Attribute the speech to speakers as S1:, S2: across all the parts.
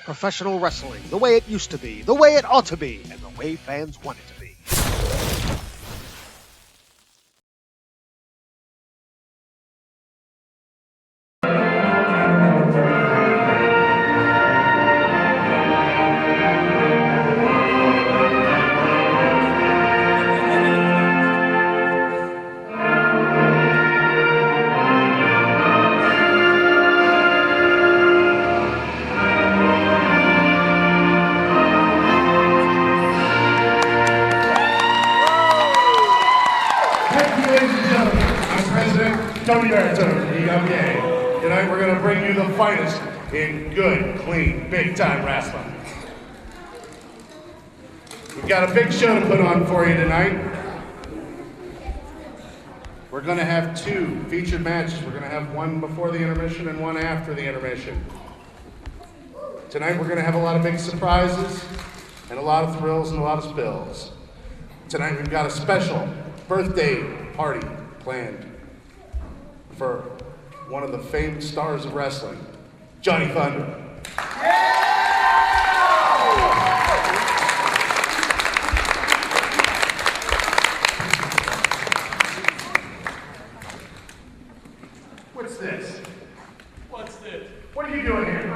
S1: Professional wrestling, the way it used to be, the way it ought to be, and the way fans want it to be.
S2: DWA. Tonight we're going to bring you the finest in good, clean, big-time wrestling. We've got a big show to put on for you tonight. We're going to have two featured matches. We're going to have one before the intermission and one after the intermission. Tonight we're going to have a lot of big surprises and a lot of thrills and a lot of spills. Tonight we've got a special birthday party planned for one of the famed stars of wrestling, Johnny Thunder. What's this?
S3: What's this?
S2: What are you doing here?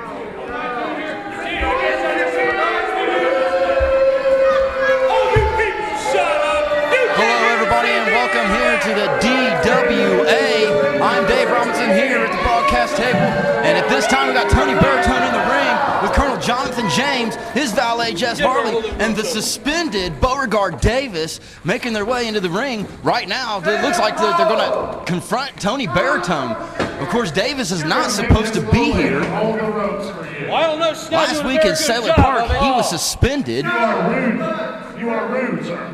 S4: Hello, everybody, and welcome here to the DWA. I'm Dave Robinson here at the broadcast table, and at this time we got Tony Baritone in the ring with Colonel Jonathan James, his valet Jess Harley, and the suspended Beauregard Davis making their way into the ring right now. It looks like they're going to confront Tony Baritone. Of course, Davis is not supposed to be here. Last week in Sailor Park, he was suspended.
S2: You are rude. You are rude, sir.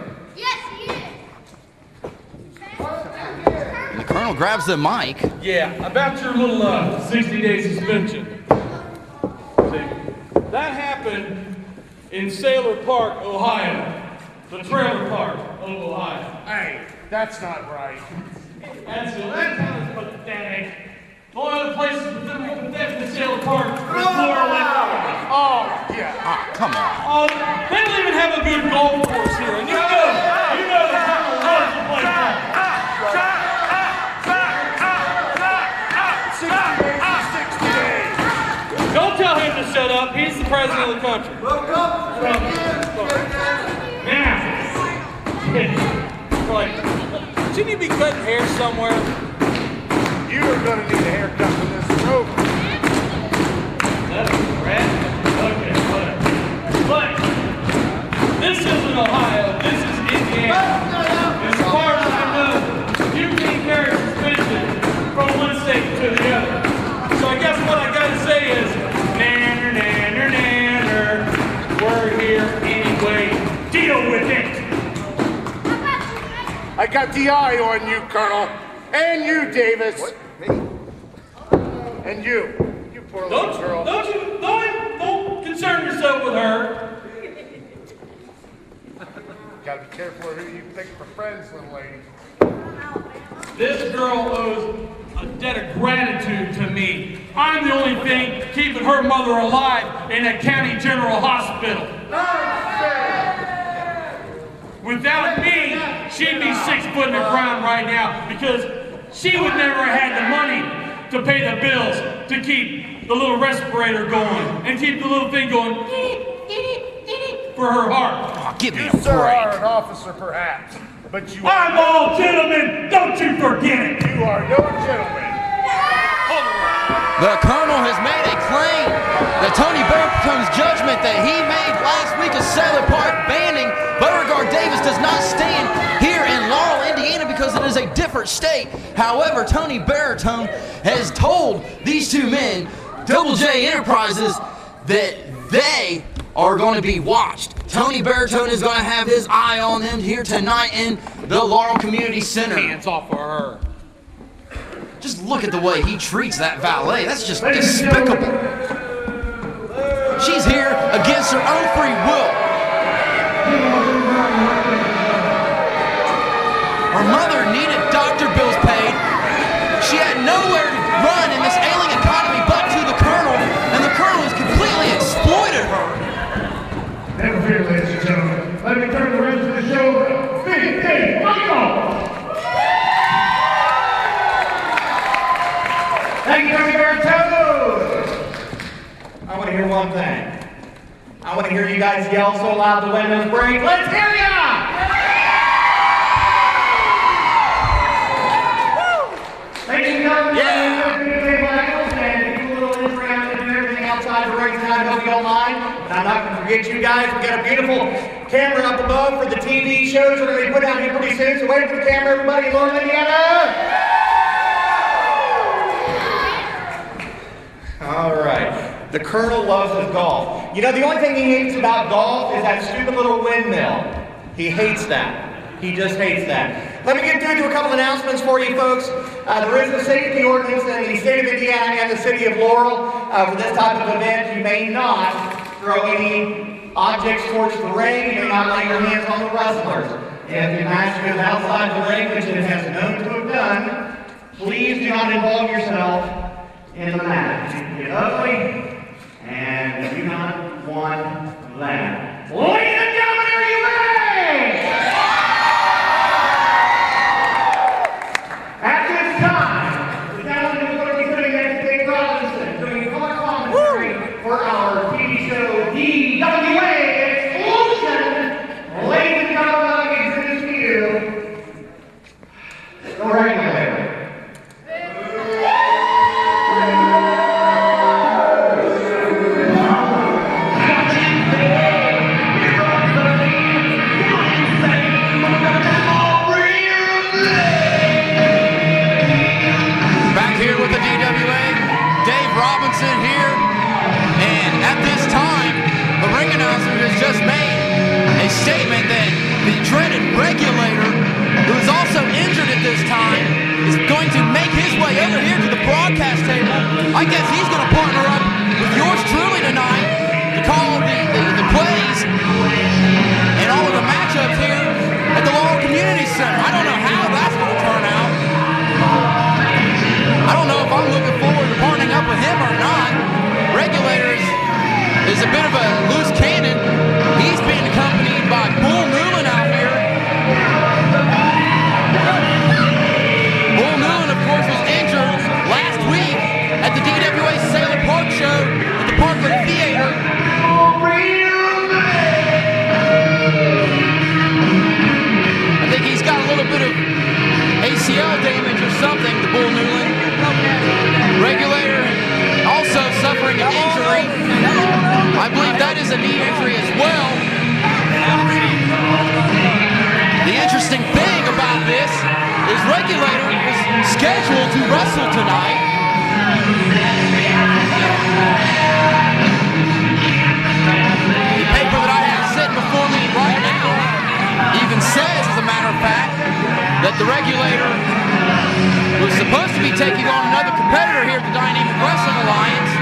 S4: The Colonel grabs the mic.
S3: Yeah, about your little 60-day suspension. See, that happened in Sailor Park, Ohio. The trailer park of Ohio.
S2: Hey, that's not right.
S3: That town is pathetic. The only other places pathetic than Sailor Park is Laurel Indiana.
S2: Oh, yeah.
S4: Ah, come on.
S3: Oh, they don't even have a good golf course here. And you know the Colonel loves to play golf.
S2: 60 days.
S3: Don't tell him to shut up. He's the president of the country. Now, shouldn't you be cutting hair somewhere?
S2: You are going to need a haircut when this is over.
S3: That's right. Okay, whatever. But this isn't Ohio. This is Indiana. As far as I know, you can carry suspension from one state to the other. So I guess what I gotta say is, nanner, nanner, nanner. We're here anyway. Deal with it.
S2: I got the eye on you, Colonel. And you, Davis.
S1: What? Me?
S2: And you poor little girl.
S3: Don't concern yourself with her.
S2: Gotta be careful of who you pick for friends, little lady.
S3: This girl owes a debt of gratitude to me. I'm the only thing keeping her mother alive in a county general hospital. Without me, she'd be 6 foot in the ground right now because she would never have had the money to pay the bills to keep the little respirator going and keep the little thing going for her heart.
S4: Oh, give me a
S2: You, sir, are
S4: break.
S2: an officer, perhaps, but you
S3: I'm all gentlemen, don't you forget it.
S2: You are no gentleman.
S4: The Colonel has made a claim that Tony Baritone's judgment that he made last week at Sailor Park banning Beauregard Davis does not stand here in Laurel, Indiana because it is a different state. However, Tony Baritone has told these two men, Double J Enterprises, that they are going to be watched. Tony Baritone is going to have his eye on them here tonight in the Laurel Community Center.
S3: Hands off of her.
S4: Just look at the way he treats that valet. That's just despicable. She's here against her own free will. Her mother needed doctor bills paid. She had nowhere to run in this ailing economy but to the Colonel, and the Colonel is completely exploiting
S5: I want to hear one thing. I want to hear you guys yell so loud the windows break. Let's hear ya! Ladies and gentlemen, and do a little Instagram and do everything outside the ring tonight. I hope you don't mind. But I'm not going to forget you guys. We got a beautiful camera up above for the TV shows we're going to be put out here pretty soon. So wait for the camera, everybody. Laurel, Indiana. All right. The Colonel loves his golf. You know, the only thing he hates about golf is that stupid little windmill. He hates that. He just hates that. Let me get through to a couple announcements for you folks. There is a safety ordinance in the state of Indiana and the city of Laurel for this type of event. You may not throw any objects towards the ring. You may not lay your hands on the wrestlers. If the match goes outside the ring, which it has known to have done, please do not involve yourself in the match. You can get ugly, and we do not want that. Ladies and gentlemen, are you ready? At this time, the gentleman who's going to be sitting next to Dave Robinson, doing color commentary for our TV show DWA Exclusion. Ladies and gentlemen, I introduce to you the regulator.
S4: Here, and at this time, the ring announcer has just made a statement that the dreaded regulator, who is also injured at this time, is going to make his way over here to the broadcast table. I guess he's going to partner up with yours truly tonight to call the plays and all of the matchups here at the Laurel Community Center. I don't know how that's going to turn out. I don't know if I'm looking forward to partnering up with him or not. Regulator is a bit of a loose cannon. He's being accompanied by Bull Newlun out here. Bull Newlun, of course, was injured last week at the DWA Sailor Park show at the Parkland Theater. I think he's got a little bit of ACL damage or something, the Bull Newlun. Regulator also suffering an injury. I believe that is a knee injury as well. The interesting thing about this is Regulator is scheduled to wrestle tonight. The paper that I have sitting before me right now even says, as a matter of fact, that the Regulator was supposed to be taking on another competitor here at the Dynamic Wrestling Alliance.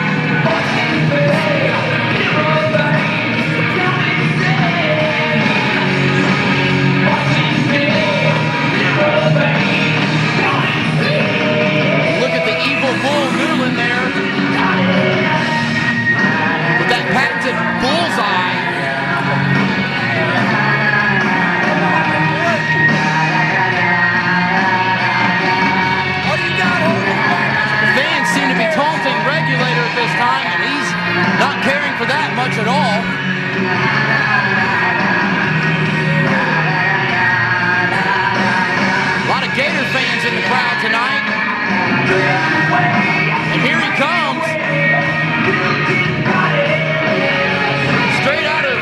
S4: Look at the evil Bull Newlun there with that patented bullseye. Taunting Regulator at this time, and he's not caring for that much at all. A lot of Gator fans in the crowd tonight. And here he comes. Straight out of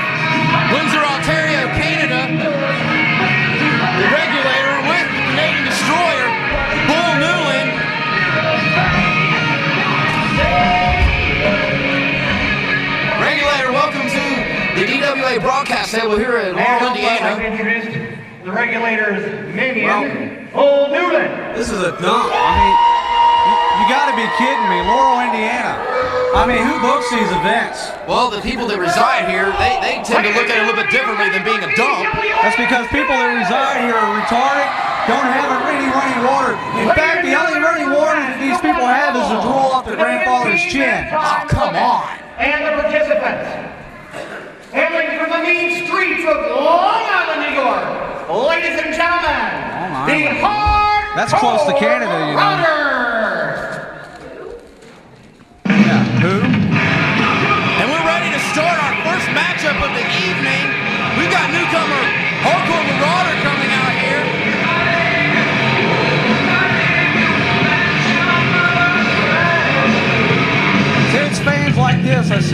S4: Windsor, Ontario, Canada. The Regulator with the Canadian Destroyer, Bull Newlun. Regulator, welcome to the DWA broadcast table here at Laurel, Indiana.
S5: I've introduced the Regulator's minion, Bull Newlun.
S6: This is a dump. I mean, you got to be kidding me. Laurel, Indiana. I mean, who books these events?
S4: Well, the people that reside here, they tend to look at it a little bit differently than being a dump.
S6: That's because people that reside here are retarded, don't have any running water. In fact, the only running water that these people have is to drool off their grandfather's chin.
S4: Oh, come on.
S5: And the participants, hailing from the mean streets of Long Island, New York, ladies and gentlemen, the Hardcore
S6: That's close to Canada, you know.
S5: Marauder.
S6: Yeah, who?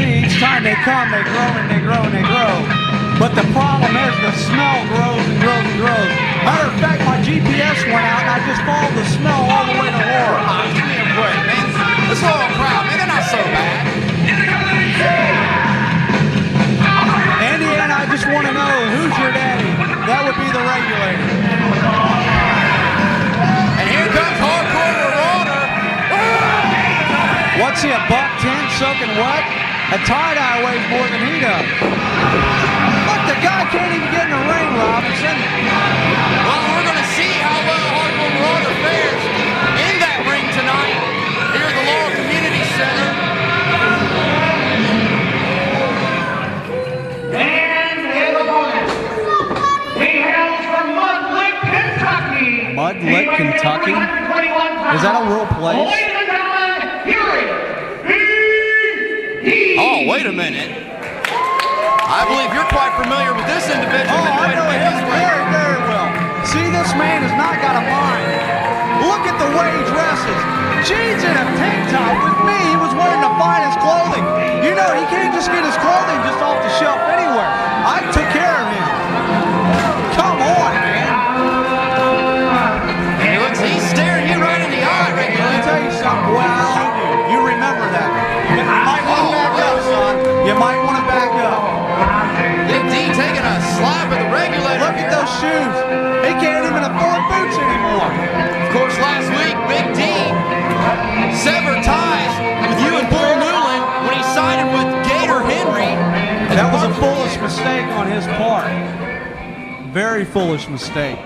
S6: see, each time they come, they grow and they grow and they grow. But the problem is the smell grows and grows and grows. Matter of fact, my GPS went out and I just followed the smell all the way to Laurel.
S4: Oh, give me a break, man. This Laurel crowd, man, they're not so bad.
S6: Indiana, I just want to know, who's your daddy? That would be the regulator.
S4: And here comes Hardcore Marauder.
S6: What's he, a $110 soaking wet? A tie-dye weighs more than he does. Look, the guy can't even get in the ring, Robinson.
S4: Well, we're going to see how well Hardcore Marauder fares in that ring tonight here at the Laurel Community Center.
S3: And his opponent, he hails from Mud Lick, Kentucky.
S6: Mud Lick, Kentucky? Is that a real place?
S3: Ladies and gentlemen, here is
S4: Oh, wait a minute. I believe you're quite familiar with this individual.
S6: Oh, I know him very, very well. See, this man has not got a mind. Look at the way he dresses. Jeans and a tank top. With me, he was wearing the finest clothing. You know, he can't just get his clothing just off the shelf anywhere. I took care of him. Come on, man.
S4: He's staring you right in the eye, right now.
S6: Let me tell you something. Well, you remember that. You might want to back up, son. You might want to back up.
S4: Big D taking a slap at the regulator.
S6: Look at those shoes. He can't even afford boots anymore.
S4: Of course, last week, Big D severed ties with you and Bull Newlun when he sided with Gator Henry.
S6: That was a foolish mistake on his part. Very foolish mistake.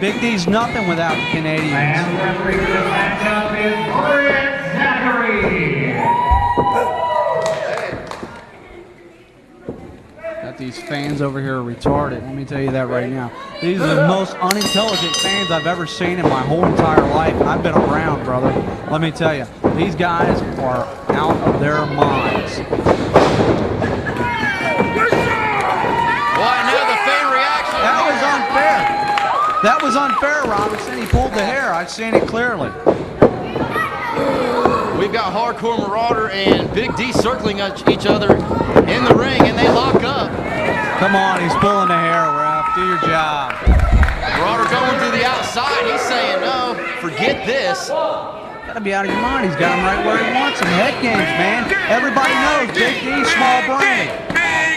S6: Big D's nothing without the Canadians.
S3: And referee for this matchup is Brett Zachary.
S6: Got these fans over here are retarded. Let me tell you that right now. These are the most unintelligent fans I've ever seen in my whole entire life. I've been around, brother. Let me tell you, these guys are out of their minds.
S4: Why now the fan reaction?
S6: That was unfair. That was unfair, Robinson. He pulled the hair. I've seen it clearly.
S4: We've got Hardcore Marauder and Big D circling each other in the ring, and they lock up.
S6: Come on, he's pulling the hair, ref. Do your job.
S4: Marauder going to the outside. He's saying, no, forget this.
S6: Gotta be out of your mind. He's got him right where he wants him. Head games, man. Everybody knows Big D, small brain.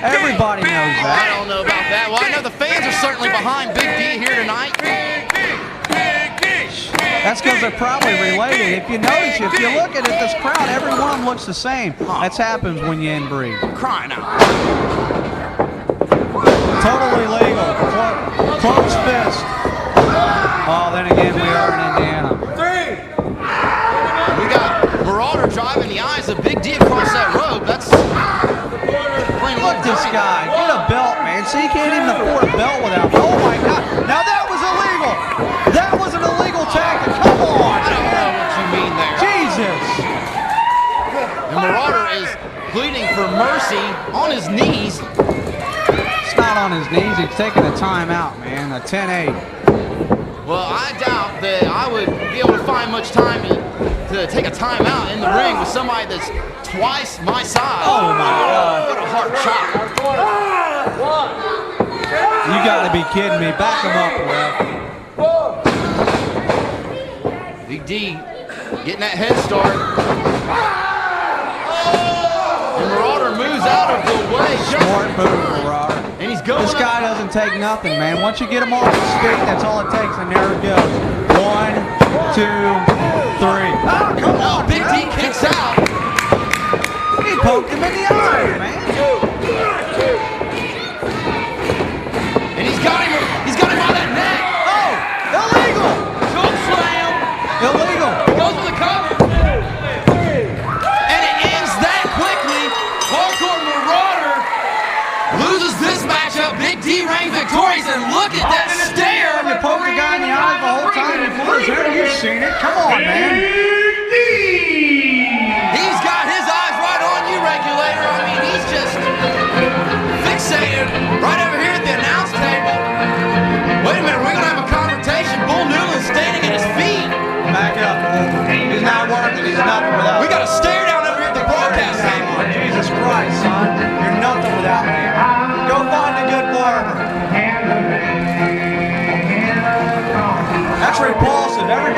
S6: Everybody knows
S4: I
S6: that.
S4: don't know about that. Well, I know the fans are certainly behind Big D here tonight.
S6: That's because they're probably related. If you notice, if you look at it, this crowd, every one of them looks the same. That's happens when you inbreed.
S4: Crying out.
S6: Totally legal. Closed fist. Oh, then again, we are in Indiana.
S4: We got Marauder driving the eyes of Big D across that rope. That's plain
S6: Look this guy. Get a belt, man. See, he can't even afford a belt without. Oh, my God. Now, that was illegal. That was an illegal tactic. Come on.
S4: I don't know what you mean there.
S6: Jesus.
S4: And Marauder is pleading for mercy on his knees.
S6: It's not on his knees. He's taking a timeout, man. A 10-8.
S4: Well, I doubt that I would be able to find much time to take a timeout in the ring with somebody that's twice my size.
S6: Oh, my God.
S4: What a hard chop.
S6: You got to be kidding me. Back him up, ref.
S4: Big D getting that head start. And Marauder moves out of the way.
S6: Smart move, Marauder.
S4: And he's going
S6: This guy doesn't take nothing, man. Once you get him off his feet, that's all it takes, and there it goes. 1, 2, 3. Oh, come on,
S4: Big D kicks out.
S6: He poked him in the eye, man.
S4: And he's got him by that neck.
S6: Oh, illegal.
S4: Choke slam.
S6: Illegal.
S4: Goes for the cover. And it ends that quickly. Hardcore Marauder loses this matchup. Big D reigns victorious, and look at that stare.
S6: You poke the guy in the eye the whole time he flies there. You've seen it. Come on, man.
S4: He's got his eyes right on you, regulator. I mean, he's just fixated right over here at the announce table. Wait a minute, we're going to have a confrontation. Bull Newlun standing at his feet.
S6: Back up. He's not working. He's nothing without.
S4: We got a stare down over here at the broadcast table.
S6: Jesus Christ, son.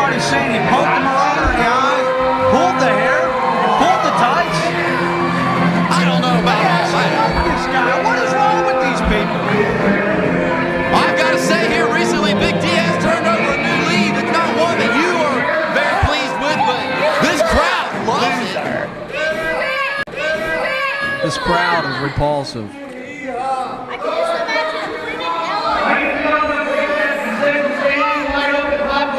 S6: Everybody's saying he poked the Marauder in the eye, pulled the hair, pulled the tights.
S4: I don't know about all that.
S6: This guy, what is wrong with these people?
S4: I've got to say here recently, Big D has turned over a new leaf. It's not one that you are very pleased with, but this crowd loves it.
S6: This crowd is repulsive.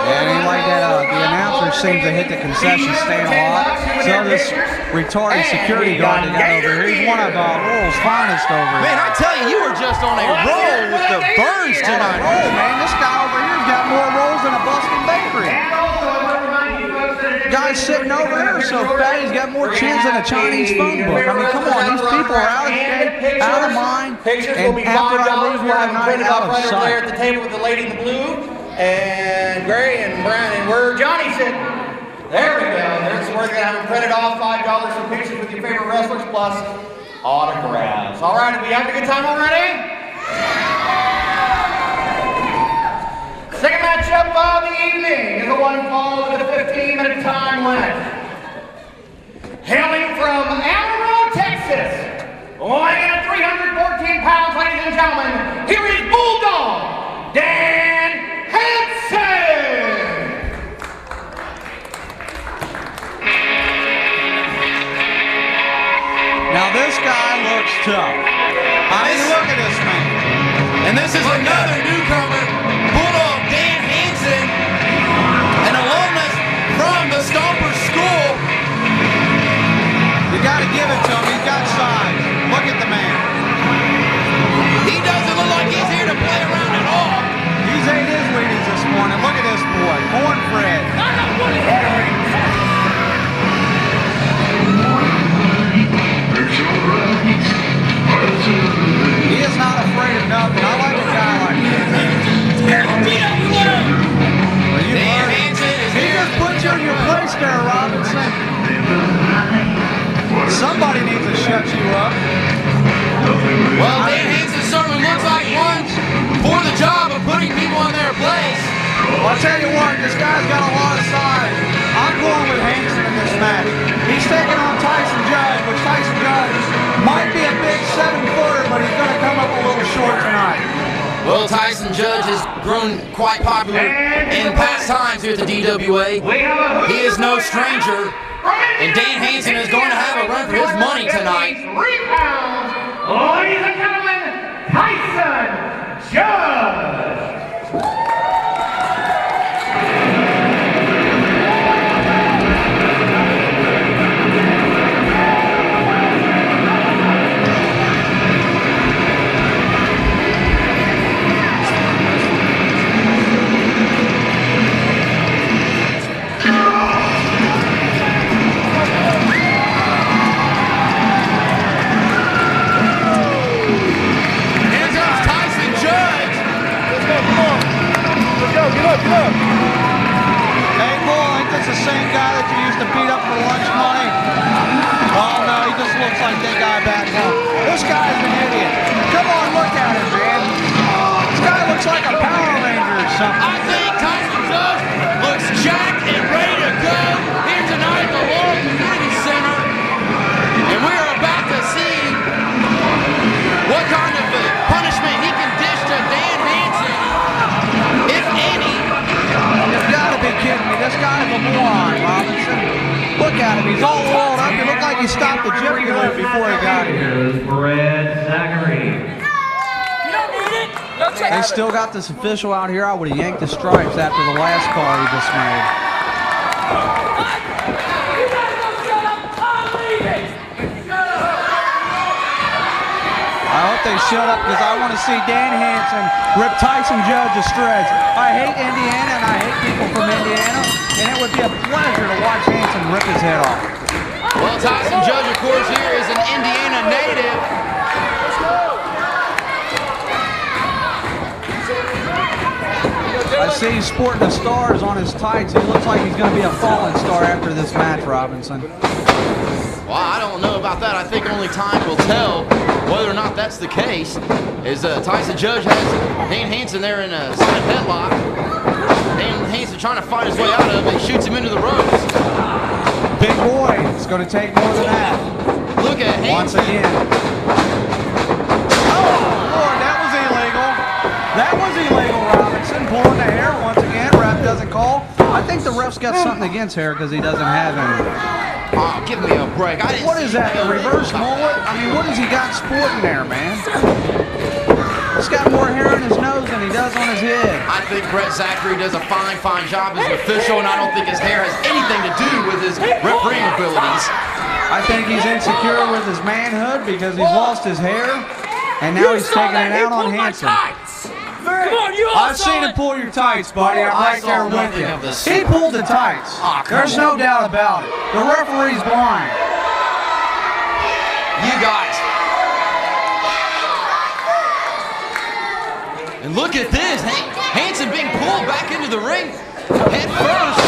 S6: Yeah, it ain't like that. The announcer seems to hit the concession stand a lot. So this retarded security guard they got over here, he's one of Laurel's finest over here.
S4: Man, I tell you, you were just on a roll with the burns tonight.
S6: Oh man, this guy over here's got more rolls than a Boston bakery. Guy's sitting over here so fat he's got more chins than a Chinese phone book. I mean, come on, these people are out of shape, out of mind, and after I leave here tonight, out of sight.
S5: There at the table with the lady in the blue and gray and brown, and where Johnny said, there we go. There's where they're gonna have them printed off, $5 for pictures with your favorite wrestlers plus autographs. All right, are we having a good time already? Second matchup of the evening is the one followed with a 15-minute time limit. Hailing from Amarillo, Texas, weighing in at 314 pounds, ladies and gentlemen, here is Bulldog, Dan Hansen.
S6: Now this guy looks tough. I mean, look at this man.
S4: And this is another newcomer, Bulldog Dan Hansen, an alumnus from the Stomper School.
S6: You got to give it to him. He's got size. Look at the man.
S4: He doesn't look like he's here to play around at all.
S6: He's ate his Wheaties this morning. Look at this boy. Cornbread. He is not afraid of nothing. I like a guy like this.
S4: Dan Hansen is
S6: He
S4: here.
S6: just put you in your place there, Robinson. Somebody needs to shut you up.
S4: Well, Dan Hansen certainly looks like one for the job of putting people in their place.
S6: Well, I'll tell you what, this guy's got a lot of size. I'm going with Hansen in this match. He's taking on Tyson Judge, which Tyson Judge might be a big 7-footer, but he's going to come up a little short tonight.
S4: Well, Tyson Judge has grown quite popular in past times here at the DWA. He is no stranger, and Dan Hansen is going to have a run for his money tonight.
S5: 3 pounds, ladies and gentlemen, Tyson Judge.
S6: Hey, Bull, ain't this the same guy that you used to beat up for lunch money? Oh, no, he just looks like that guy back home. This guy's an idiot. Come on, look at him, man. This guy looks like a Power Ranger or something.
S4: I think Tyson Judge looks jacked and ready to go here tonight at the Laurel Community Center. And we are about to see what kind of punishment he can dish to Dan Hansen, if any.
S6: You've got to be kidding me. This guy's a moron, Robinson. Look at him. He's all rolled up. He looked like he stopped the Jiffy Lube before he got here. They still got this official out here. I would have yanked the stripes after the last call he just made. I hope they shut up because I want to see Dan Hansen rip Tyson Judge to shreds. I hate Indiana and I hate people from Indiana, and it would be a pleasure to watch Hansen rip his head off.
S4: Well, Tyson Judge, of course, here is an Indiana native.
S6: I see he's sporting the stars on his tights. He looks like he's going to be a fallen star after this match, Robinson.
S4: Well, I don't know about that. I think only time will tell whether or not that that's the case, is Tyson Judge has Dan Hansen there in a side headlock. Dan Hansen trying to fight his way out of it. He shoots him into the ropes.
S6: Big boy, it's going to take more than that.
S4: Look at Hansen.
S6: Once again. Oh, Lord, that was illegal. That was illegal, Robinson. Pulling the hair once again. Ref doesn't call. I think the ref's got something against hair because he doesn't have any.
S4: Oh, give me a break. I didn't
S6: What
S4: see
S6: is that, a reverse mullet? I mean, what has he got sporting there, man? He's got more hair in his nose than he does on his head.
S4: I think Brett Zachary does a fine job as an official, and I don't think his hair has anything to do with his refereeing abilities.
S6: I think he's insecure with his manhood because he's lost his hair, and now he's taking it out on Hansen.
S3: Come on, you all
S6: I've seen him pull your tights, buddy. I'm right there with you. He pulled the tights. There's no doubt about it. The referee's blind.
S4: You guys. And look at this. Hansen being pulled back into the ring head first.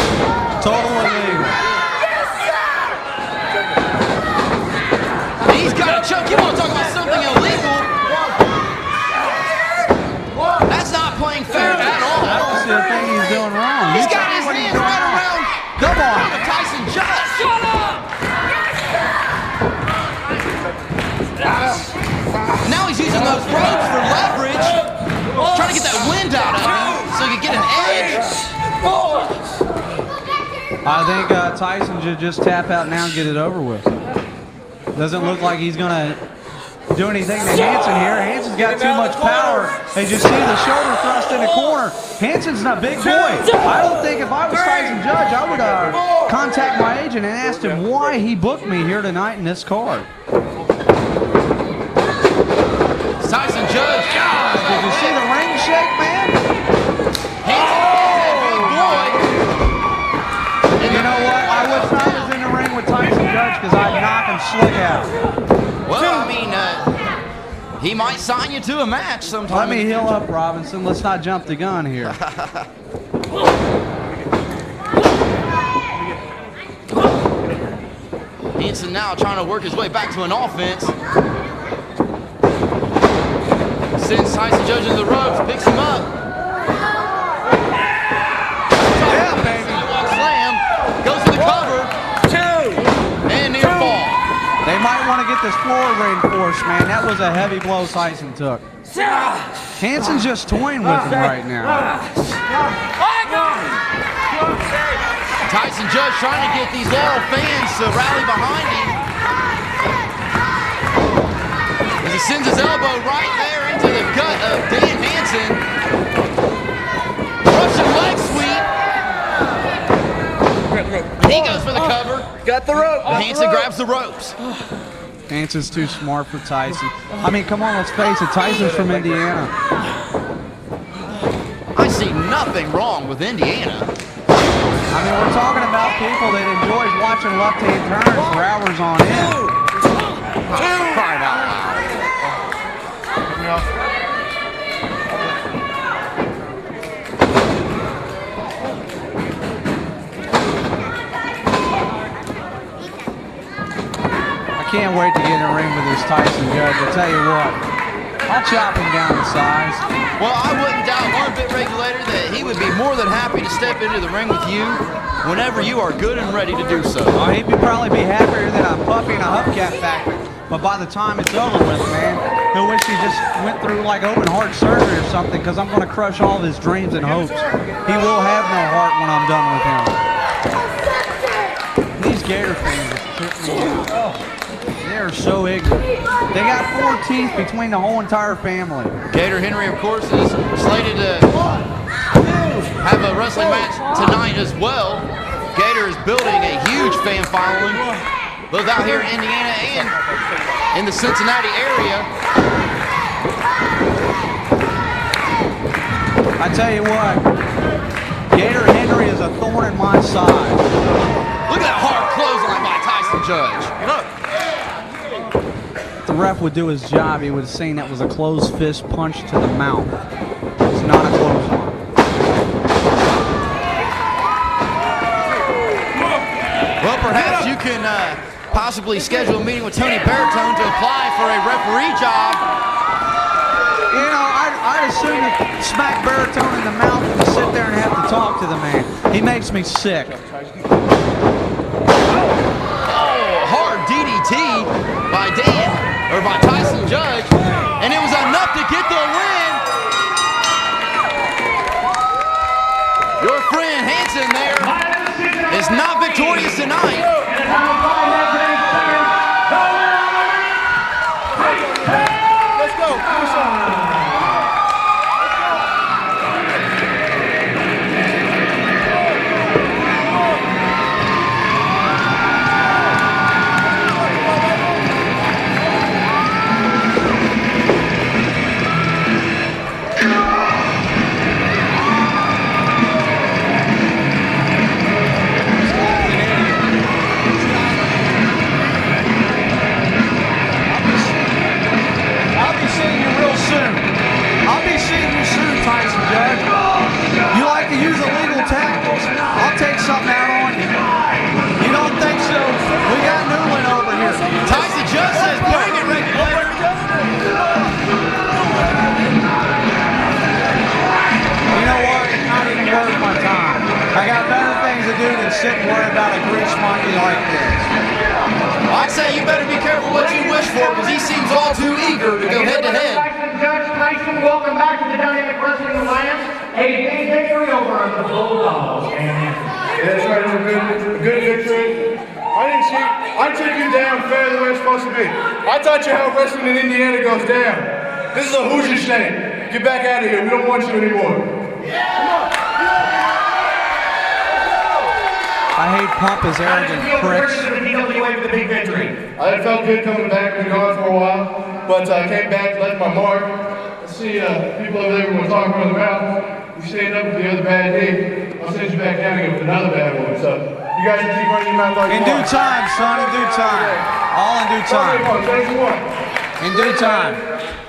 S6: Totally illegal.
S4: He's got a choke. You want to talk about something illegal? That's not playing fair at all.
S6: I don't see a thing he's doing wrong.
S4: He's got his hands right around.
S6: Come on.
S4: Tyson Judge.
S3: Shut up!
S4: Now he's using those ropes for leverage. Trying to get that wind out of him so he can get an edge.
S6: I think Tyson should just tap out now and get it over with. Doesn't look like he's going to do anything to Hansen here. Hansen's got too much power. As you see the shoulder thrust in the corner. Hansen's not a big boy. I don't think if I was Tyson Judge, I would contact my agent and ask him why he booked me here tonight in this card.
S4: Tyson Judge.
S6: Did you see the ring shake, man? And you know what? I wish I was in the ring with Tyson Judge because I'd knock him slick out.
S4: Well, I mean, he might sign you to a match sometime.
S6: Let me heal up, Robinson. Let's not jump the gun here.
S4: Hansen now trying to work his way back to an offense. Sends Tyson Judge into the ropes, picks him up.
S6: Yeah, baby.
S4: Sidewalk slam, goes to the cover. And near fall.
S6: They might want to get this floor reinforced, man. That was a heavy blow Tyson took. Hansen's just toying with him right now.
S4: Tyson Judge trying to get these Laurel fans to rally behind him. As he sends his elbow right there into the gut of Dan Hansen. Russian leg sweep. And he goes for the cover.
S3: Got the rope.
S4: Hansen grabs the ropes.
S6: Hansen's too smart for Tyson. I mean, come on, let's face it. Tyson's from Indiana.
S4: I see nothing wrong with Indiana.
S6: I mean, we're talking about people that enjoys watching left-hand turns for hours on end.
S4: Crying out loud.
S6: I can't wait to get in a ring with this Tyson Judge. I'll tell you what, I'll chop him down to size.
S4: Well, I wouldn't doubt one bit, Regulator, that he would be more than happy to step into the ring with you whenever you are good and ready to do so.
S6: Oh, he'd probably be happier than a puppy in a hubcap factory. But by the time it's over with, man, he'll wish he just went through like open heart surgery or something because I'm going to crush all of his dreams and hopes. He will have no heart when I'm done with him. These Gator fans just trip me out. They are so ignorant. They got 4 teeth between the whole entire family.
S4: Gator Henry, of course, is slated to have a wrestling match tonight as well. Gator is building a huge fan following, both out here in Indiana and in the Cincinnati area.
S6: I tell you what, Gator Henry is a thorn in my side.
S4: Look at that hard clothesline by Tyson Judge. Look.
S6: If the ref would do his job, he would have seen that was a closed fist punch to the mouth. It's not a clothesline.
S4: Well, perhaps you can possibly schedule a meeting with Tony Baritone to apply for a referee job
S6: I'd as soon smack Baritone in the mouth than to sit there and have to talk to the man. He makes me sick.
S4: Hard DDT by Tyson Judge, and it was enough to get the win. Your friend Hansen there is not victorious tonight.
S2: Let's go.
S6: Tyson Judge. You like to use illegal tactics? I'll take something out on you. You don't think so? We got Newlun over here.
S4: Tyson Judge says, bring it, regulator.
S6: You know what? It's not even worth my time. I got better things to do than sit and worry about a grease monkey like this.
S4: I say you better be careful what you wish for, because he seems all too eager to go head-to-head.
S5: Judge Tyson, welcome back to the Dynamic Wrestling Alliance. A big victory over the Bulldog.
S2: Yeah, that's right. It was a good victory. I took you down fair the way it's supposed to be. I taught you how wrestling in Indiana goes down. This is a Hoosier state. Get back out of here. We don't want you anymore.
S6: I hate pompous, arrogant pricks.
S5: The DWA with the big victory.
S2: It felt good coming back. Been gone for a while, but I came back, left my mark. I see people over there who want to talk about the mouth. You stand up with the other bad day, I'll send you back down again with another bad one. So you guys can keep running your mouth all you
S6: In
S2: want.
S6: due time, son. In due time. All in due time. In due time.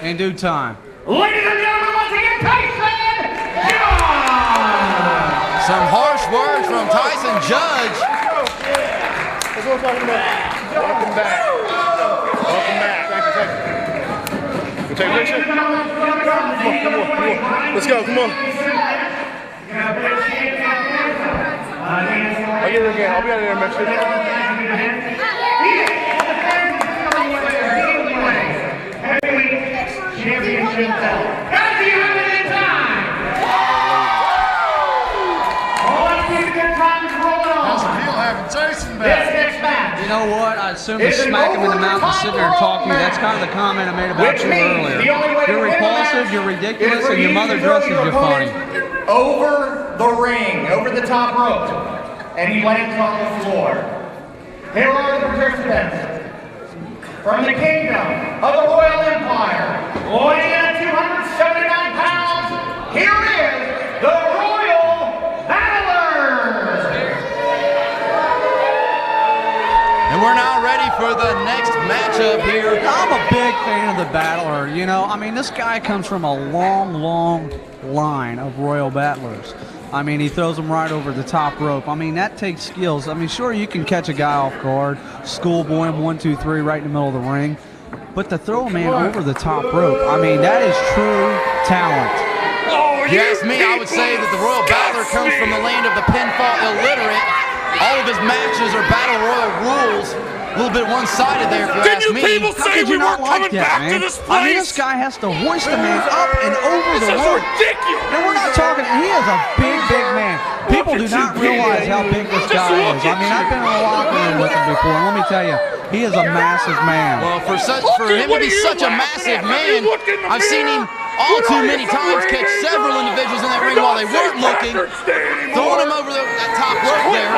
S6: In due time.
S5: Ladies and gentlemen, once again, Tyson Judge!
S4: Some harsh words from Tyson Judge.
S2: That's what I'm talking about. Welcome back. Welcome back. Thank you. We'll take a picture. Come on. Let's go. Come on. I'll get it again. I'll be out of there next week.
S5: Heavyweight Championship belt. At the end of the time! Oh, let's see the good times rolling on.
S2: How's it feel having Tyson
S5: This
S2: back?
S5: next match.
S6: You know what? I assume to smack him in the mouth and sit there and talk to you. That's kind of the comment I made about you earlier. You're repulsive, you're ridiculous, and your mother dresses you funny.
S5: Over the ring, over the top rope, and he lands on the floor. Here are the participants. From the kingdom of the Royal Empire, weighing in at 279 pounds, here is the Royal Battlers!
S4: And we're now ready for the next matchup here.
S6: I'm a big fan of the Battler. You know, I mean, this guy comes from a long, long line of Royal Battlers. I mean, he throws them right over the top rope. I mean, that takes skills. I mean, sure, you can catch a guy off guard, schoolboy him 1, 2, 3 right in the middle of the ring. But to throw a man over the top rope, I mean, that is true talent.
S4: If you ask me, I would say that the Royal Battler comes from the land of the pinfall illiterate. All of his matches are battle royal rules. A little bit one-sided there, if you ask me.
S6: How could you not like that, man? I mean, this guy has to hoist the man up and over the rope. And we're not talking, he is a big, big man. People do not realize how big this guy is. I mean, I've been in a locker room with him before, and let me tell you, he is a massive man.
S4: Well, for him to be such a massive man, I've seen him all too many times catch several individuals in that ring while they weren't looking, throwing them over that top rope there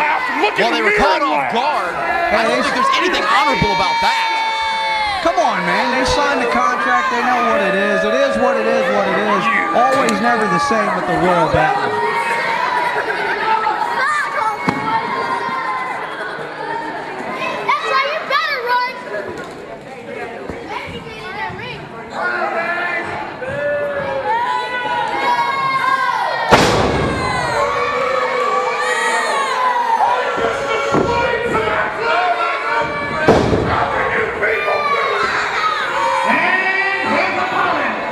S4: while they were caught off guard. I don't think there's anything honorable about that.
S6: Come on, man. They signed the contract. They know what it is. It is what it is, what it is. Always never the same with the Royal Battler.
S7: That's why you better run.
S5: And his opponent,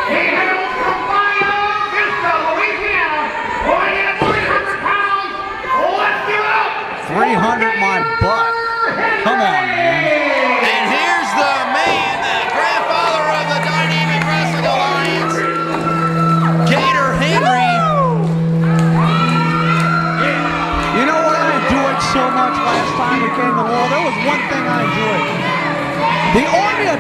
S5: he hails from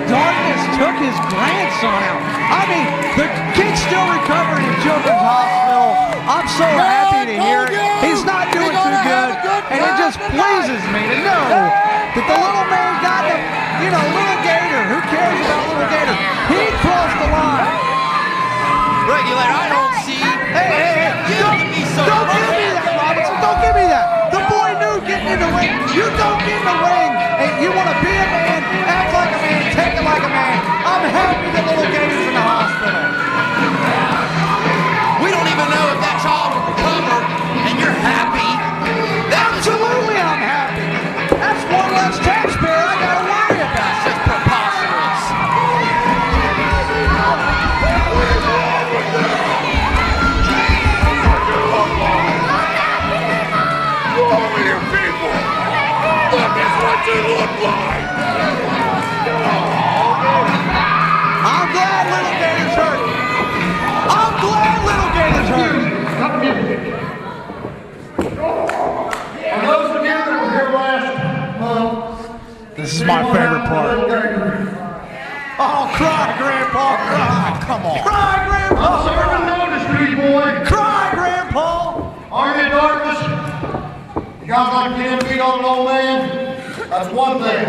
S6: Darkness took his grandson out. I mean, the kid's still recovering in Children's Hospital. I'm so happy to hear it. He's not doing too good, and it just pleases me to know that the little man got the, little Gator. Who cares about little Gator? He crossed the line.
S4: Regulator, I don't see.
S6: Hey, don't give me that, Robinson. Don't give me that. The boy knew getting in the ring. You don't get in the ring, and you want to be a man, act like a man, take it like a man. I'm happy that little Gator's in the hospital.
S4: We don't even know if that child will recover, and you're happy.
S6: Absolutely, I'm happy. That's one less taxpayer I got to worry about.
S4: That's just preposterous.
S6: I'm glad little Gator's hurt. I'm glad little Gator's hurt.
S2: For those of you that were here last month,
S6: This is my favorite part. Oh, cry, Grandpa, cry. Come on. Cry, Grandpa.
S2: I'm serving notice to you, boy.
S6: Cry, Grandpa.
S2: Army of Darkness, you guys like getting beat on an old man? That's one thing.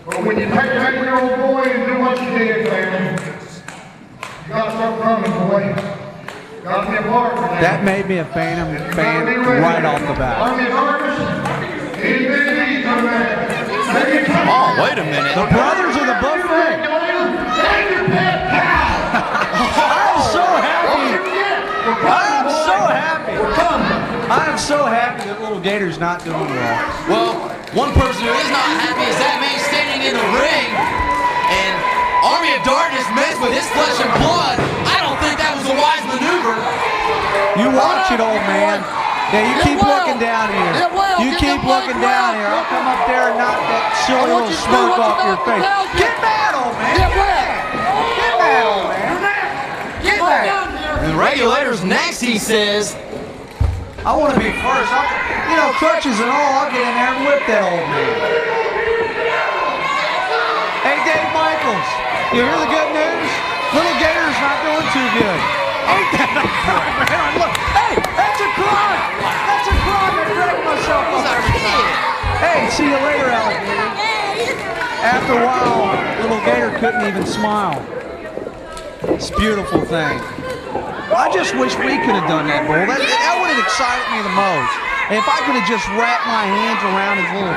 S2: But when you take an 8-year-old boy and do what you did, family, you gotta start coming, boy. You gotta be a part of that.
S6: That made me a fan right off the bat.
S2: Army of Darkness, NBD, come back.
S4: Oh, wait a minute.
S6: The brothers of the buffet.
S2: Take your pet cow.
S6: I'm so happy. I'm so happy. I'm so happy that little Gator's not doing well.
S4: Well, one person who is not happy is that man standing in the ring, and Army of Darkness messed with his flesh and blood. I don't think that was a wise maneuver.
S6: You watch it, old man. Yeah, you keep looking down here. You keep looking down here. I'll come up there and knock that silly little smirk off your face. Get mad, old man. Get mad. Get mad, old man. Get mad.
S4: The Regulator's next, he says.
S6: I want to be first. Crutches and all, I'll get in there and whip that old man. Hey, Dave Michaels, you hear the good news? Little Gator's not doing too good. Ain't that a crime, man? Look, hey, that's a crime. That's a crime. I dragged myself up there. Hey, see you later, alligator. After a while, little Gator couldn't even smile. It's a beautiful thing. I just wish we could have done that, Bull. That would have excited me the most. And if I could have just wrapped my hands around his little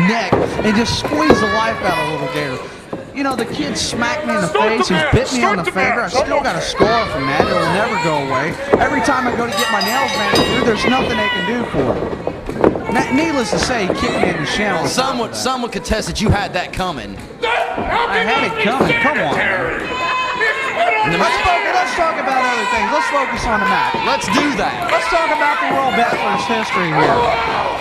S6: neck and just squeezed the life out of little Gator. The kid smacked me in the face. He's bit me on the finger. I still got a scar from that. It'll never go away. Every time I go to get my nails manicured, there's nothing they can do for it. Needless to say, he kicked me in the shin.
S4: Some would contest that you had that coming.
S6: I had it coming. Come on. Let's talk about other things. Let's focus on the match.
S4: Let's do that.
S6: Let's talk about the World Battler's history here.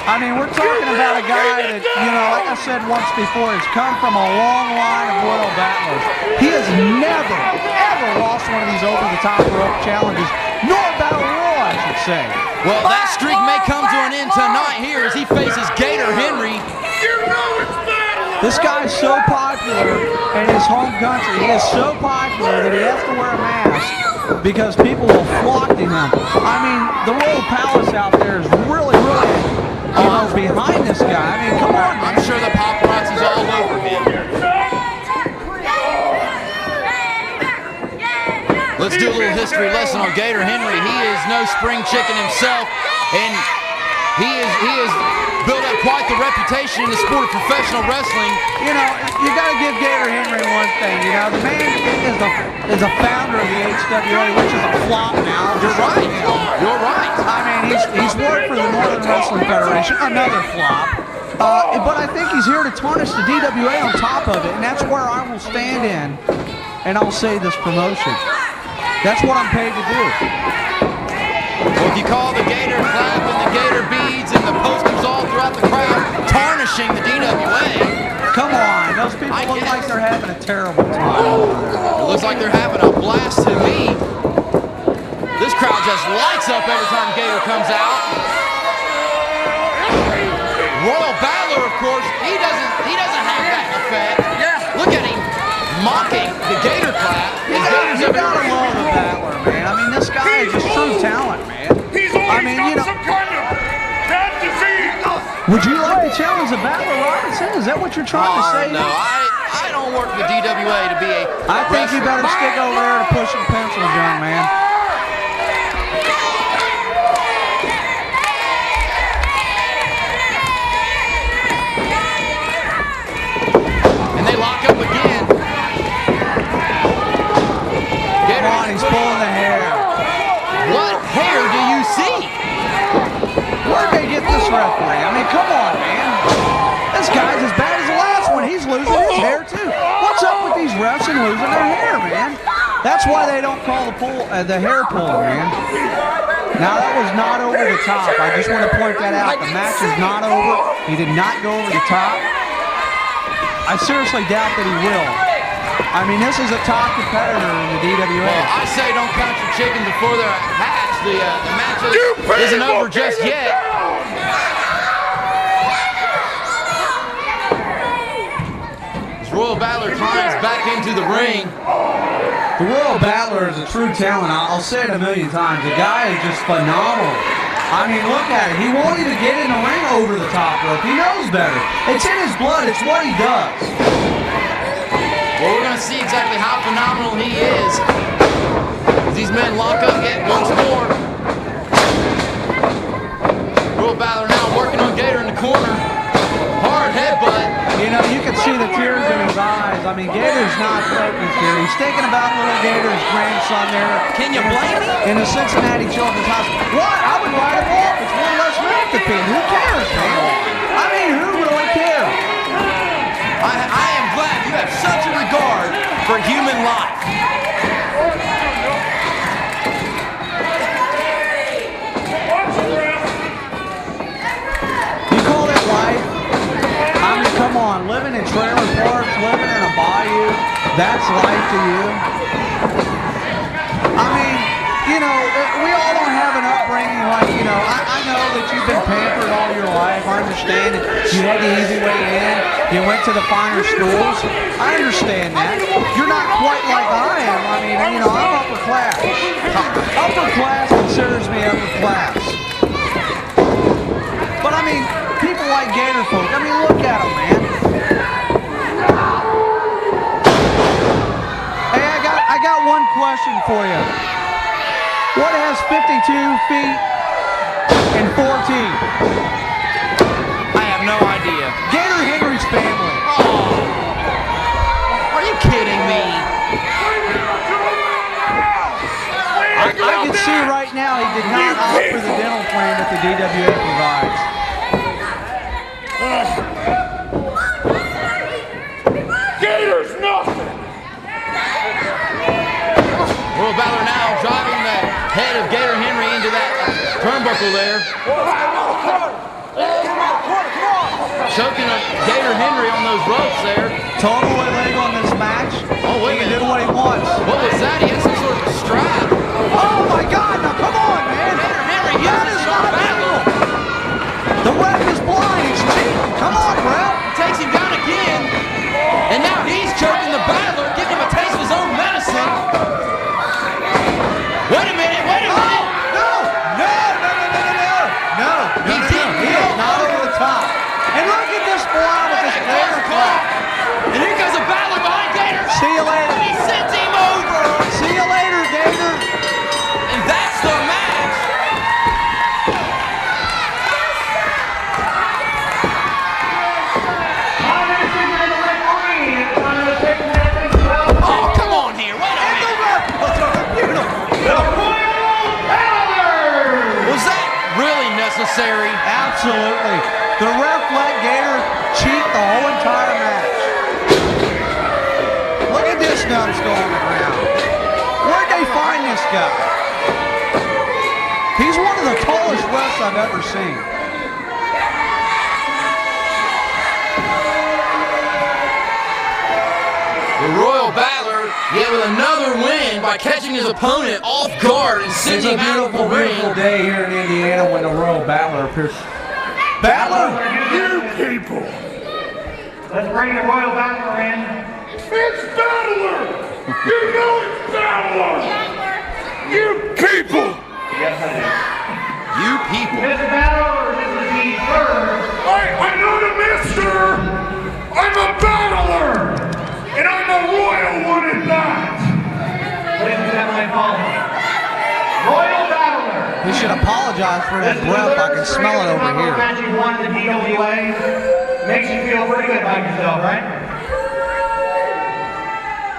S6: I mean, we're talking about a guy that, like I said once before, has come from a long line of World Battlers. He has never, ever lost one of these over-the-top rope challenges, nor Battle Royal, I should say.
S4: Well, that streak may come to an end tonight here as he faces Gator Henry.
S6: This guy's so popular in his home country. He is so popular that he has to wear a mask because people will flock to him. I mean, the Royal Palace out there is really, behind this guy. I mean, come on, man.
S4: I'm sure the paparazzi's all over him. Let's do a little history lesson on Gator Henry. He is no spring chicken himself, and he is built up quite the reputation in the sport of professional wrestling.
S6: You got to give Gator Henry one thing. The man is a founder of the HWA, which is a flop now.
S4: You're right. You're right.
S6: I mean, he's worked for the Northern Wrestling Federation, another flop. But I think he's here to tarnish the DWA on top of it, and that's where I will stand in, and I'll say this promotion. That's what I'm paid to do.
S4: Well, if you call the Gator clap and the Gator beads and the posters all throughout the crowd tarnishing the DWA.
S6: Come on, those people look like they're having a terrible time over there.
S4: It looks like they're having a blast to me. This crowd just lights up every time Gator comes out. Royal Battler, of course, he doesn't have that effect. mocking the Gator clap.
S6: You gotta love the Battler, man. I mean, this guy is just true talent, man. I mean, you know. Would you like to challenge the Battler, Robinson? Is that what you're trying to say?
S4: No, I don't work for the DWA to be a
S6: I think you better stick over there to pushing pencils, young man.
S4: And they lock up again.
S6: Come on, he's pulling the hair.
S4: What hair do you see?
S6: Where'd they get this referee? I mean, come on, man. This guy's as bad as the last one. He's losing his hair, too. What's up with these refs and losing their hair, man? That's why they don't call the hair pulling, man. Now, that was not over the top. I just want to point that out. The match is not over. He did not go over the top. I seriously doubt that he will. I mean, this is a top competitor in the DWA.
S4: Well, I say don't count your chickens before they're hatched. The match isn't over just yet. As Royal Battler climbs back into the ring.
S6: The Royal Battler is a true talent. I'll say it a million times. The guy is just phenomenal. I mean, look at it. He won't even get in the ring over the top rope. He knows better. It's in his blood. It's what he does.
S4: Well, we're going to see exactly how phenomenal he is. As these men lock up yet once more. Royal Battler now working on Gator in the corner. Hard headbutt.
S6: You know, you can see the tears in his eyes. I mean, Gator's not focused here. He's thinking about little Gator's grandson there.
S4: Can you blame him?
S6: In the Cincinnati Children's Hospital. What? I would write him off. It's one less man to feed. Who cares, man? I mean, who really cares?
S4: I am glad you have such a regard for human life.
S6: You call it life? I mean, come on. Living in trailer parks, living in a bayou, that's life to you? I mean, you know, we all don't have an upbringing like, you know, I know that you've been pampered all your life. I understand that you had the easy way in. You went to the finer schools. I understand that. You're not quite like I am. I mean, you know, I'm upper class. Upper class considers me upper class. But I mean, people like Gator folk, I mean, look at them, man. Hey, I got one question for you. What has 52 feet and 14?
S4: I have no idea.
S6: Gator Henry's family.
S4: Oh, are you kidding me?
S6: I can see right now he did not opt for the dental plan that the DWA provides.
S2: Gator's nothing!
S4: Royal Battler now driving the head of Gator Henry into that turnbuckle there. Choking Gator Henry on those ropes there.
S6: Totally illegal in this match.
S4: Oh, wait
S6: He
S4: a
S6: can do
S4: minute.
S6: what he wants.
S4: What was that? He had some sort of strap.
S6: Oh my God, now come on, man.
S4: Gator Henry
S6: That
S4: uses
S6: is
S4: Royal
S6: not
S4: Battler.
S6: legal. The ref is blind. He's cheating. Come on, ref.
S4: Takes him down again. And now he's choking the Battler, giving him a taste of his own medicine. Wait a minute, wait a minute.
S6: No.
S4: He didn't
S6: He
S4: go
S6: is not over the top. And look at this boy with this Gator clap.
S4: And here comes a Battler behind Gator.
S6: See you later.
S4: And he sends him over.
S6: See you later, Gator.
S4: And that's the match. Oh, come on here. Wait a minute. Was that really necessary?
S6: Absolutely. The ref let Gator cheat the whole entire match. Look at this numbskull on the ground. Where'd they find this guy? He's one of the tallest refs I've ever seen.
S4: The Royal Battler, yet with another win by catching his opponent off guard and
S6: It's
S4: sending
S6: a
S4: him out of the
S6: beautiful, beautiful
S4: ring.
S6: day here in Indiana when the Royal Battler appears. Battler!
S2: You people!
S8: Let's bring the Royal Battler in.
S2: It's battle
S3: You know it's Battler! You people!
S5: Yes, I do.
S4: You people.
S5: Mr. Battler, this is the third.
S3: I'm not a mister! I'm a battler! And I'm a royal one at that!
S5: Ladies and gentlemen, call him Royal Battler.
S6: He should apologize for that breath. I can smell it over here.
S5: Match you won the DWA. Makes you feel pretty good about yourself, right?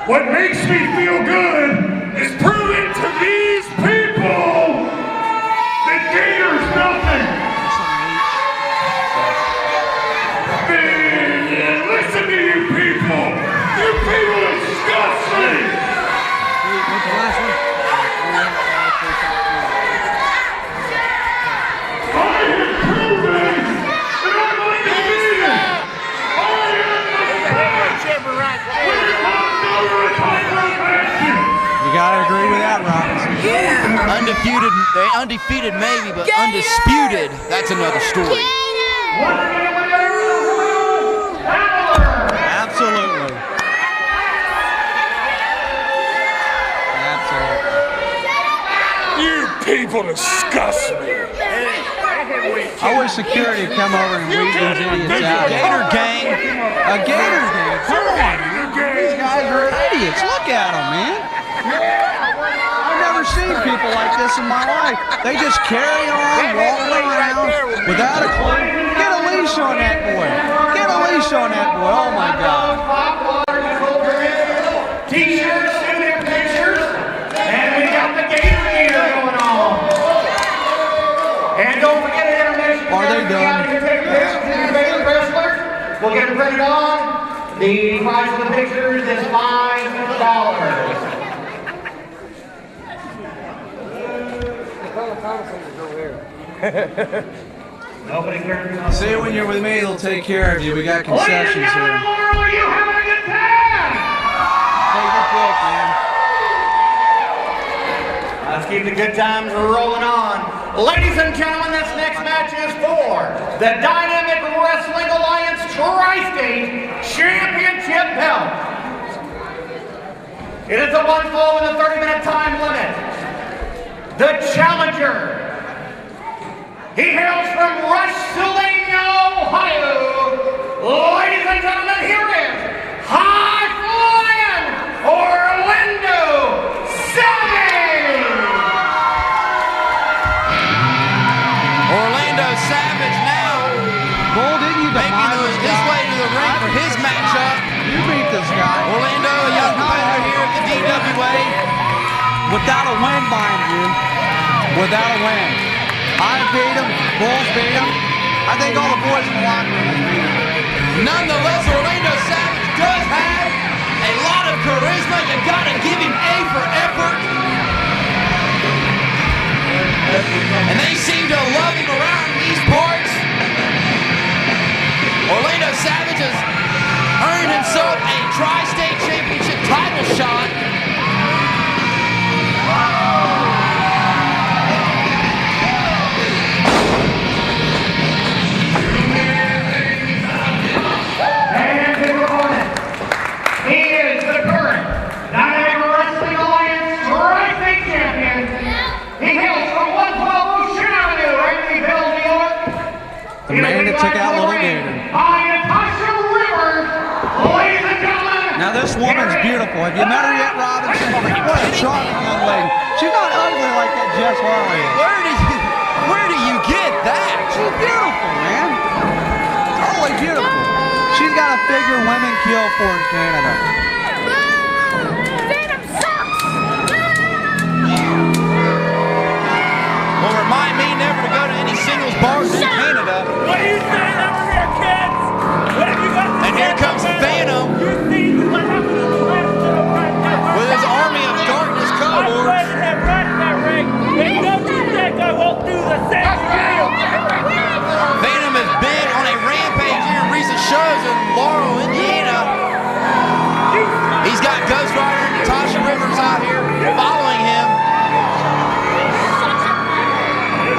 S3: What makes me feel good is proving to these people that Gator's nothing! Listen to you people! You people disgust me! I have proven that I'm undefeated! I am the best! We're not over a title match!
S6: You gotta agree with that, Robinson.
S4: Undefeated maybe, but undisputed, that's another story.
S6: Absolutely.
S3: You people disgust me!
S6: I wish security would come over and weed these idiots out.
S4: Gator gang.
S6: A Gator gang. Come on, man. These guys are idiots. Look at them, man. I've never seen people like this in my life. They just carry on, walking around without a clue. Get a leash on that boy. Get a leash on that boy. Oh, my God.
S5: T-shirts, souvenir pictures, and we got the Gator gear going on. And don't forget an intermission.
S6: Are they done?
S5: You take pictures of your favorite wrestlers. We'll get them printed on. The price of the pictures is $5. Nobody cares.
S6: See, when you're with me, they'll take care of you. We got concessions
S5: Ladies and
S6: here.
S5: gentlemen, Laurel, are you having a good time?
S6: Take your pick, man.
S5: Let's keep the good times rolling on. Ladies and gentlemen, this next match is for the Dynamic Wrestling Alliance Tri-State Championship belt. It is a one fall with a 30-minute time limit. The challenger. He hails from Rushing, Ohio. Ladies and gentlemen, here is High Flying Orlando Savage.
S4: Orlando Savage now
S6: Bull, didn't you
S4: making
S6: demise
S4: his
S6: this guy?
S4: way to the ring for his matchup.
S6: You beat this guy.
S4: Orlando, a young player here at the DWA.
S6: Without a win, mind you. Without a win. I beat him. Bulls beat him. I think all the boys in the locker room beat him.
S4: Nonetheless, Orlando Savage does have a lot of charisma. You gotta give him A for effort. And they seem to love him around these parts. Orlando Savage has earned himself a Tri-State Championship title shot.
S5: And his opponent, he is the current Dynamic Wrestling Alliance Tri-State Champion. He hails from 112 Ocean Avenue, Amityville, New York.
S6: The man that took out Little Gator.
S5: By Natasha Rivers, ladies and gentlemen.
S6: Now this woman's beautiful. Have you met her yet, Robinson? What a charming young lady. She's not ugly like that Jess Harley is.
S4: Where do you get that?
S6: She's beautiful, man. Totally beautiful. She's got a figure women kill for in Canada.
S7: Venom sucks!
S4: Well, remind me never to go to any singles bars in Canada.
S3: What are you saying over here, kids? What have you got to
S4: And
S3: say
S4: here comes
S3: about
S4: Venom
S3: You see what happened in the last little right now.
S4: with his army of darkness
S3: I'm
S4: cohorts.
S3: glad to have right in that ring. And don't you think I won't do the same to you?
S4: Venom has been on a rampage here in recent shows in Laurel, Indiana. He's got Ghost Rider and Natasha Rivers out here following him.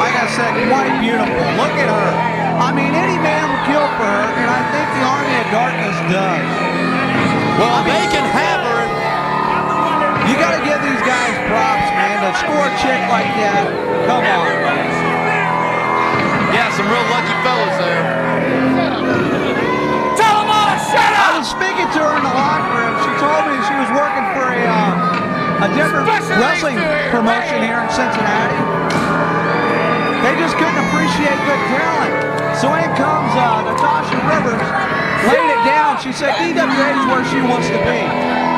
S6: Like I said, quite beautiful. Look at her. I mean, any man would kill for her, and I think the Army of Darkness does.
S4: Well, they can have her.
S6: like that. Come on.
S4: Yeah, some real lucky fellas there.
S3: Tell them all to shut
S6: I
S3: up!
S6: was speaking to her in the locker room. She told me she was working for a different wrestling promotion here in Cincinnati. They just couldn't appreciate good talent. So in comes Natasha Rivers, laid it down. She said DWA is where she wants to be.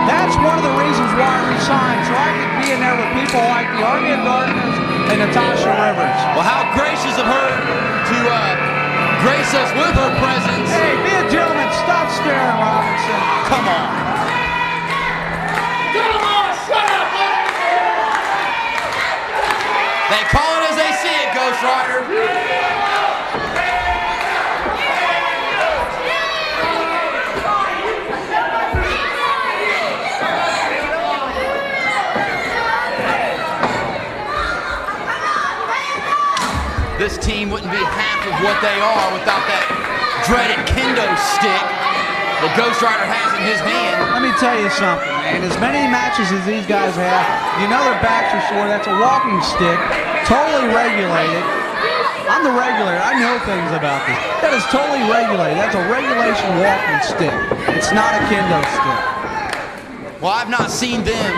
S6: That's one of the reasons why I resigned, so I could be in there with people like the Army of Darkness and Natasha Rivers.
S4: Well, how gracious of her to grace us with her presence.
S6: Hey, be a gentleman. Stop staring, Robinson.
S4: Come on.
S3: Tell them all to shut up!
S4: They call it as they see it, Ghost Rider. This team wouldn't be half of what they are without that dreaded kendo stick that Ghost Rider has in his hand.
S6: Let me tell you something, man. As many matches as these guys have, you know their backs are sore. That's a walking stick, totally regulated. I'm the regulator. I know things about this. That is totally regulated. That's a regulation walking stick. It's not a kendo stick.
S4: Well, I've not seen them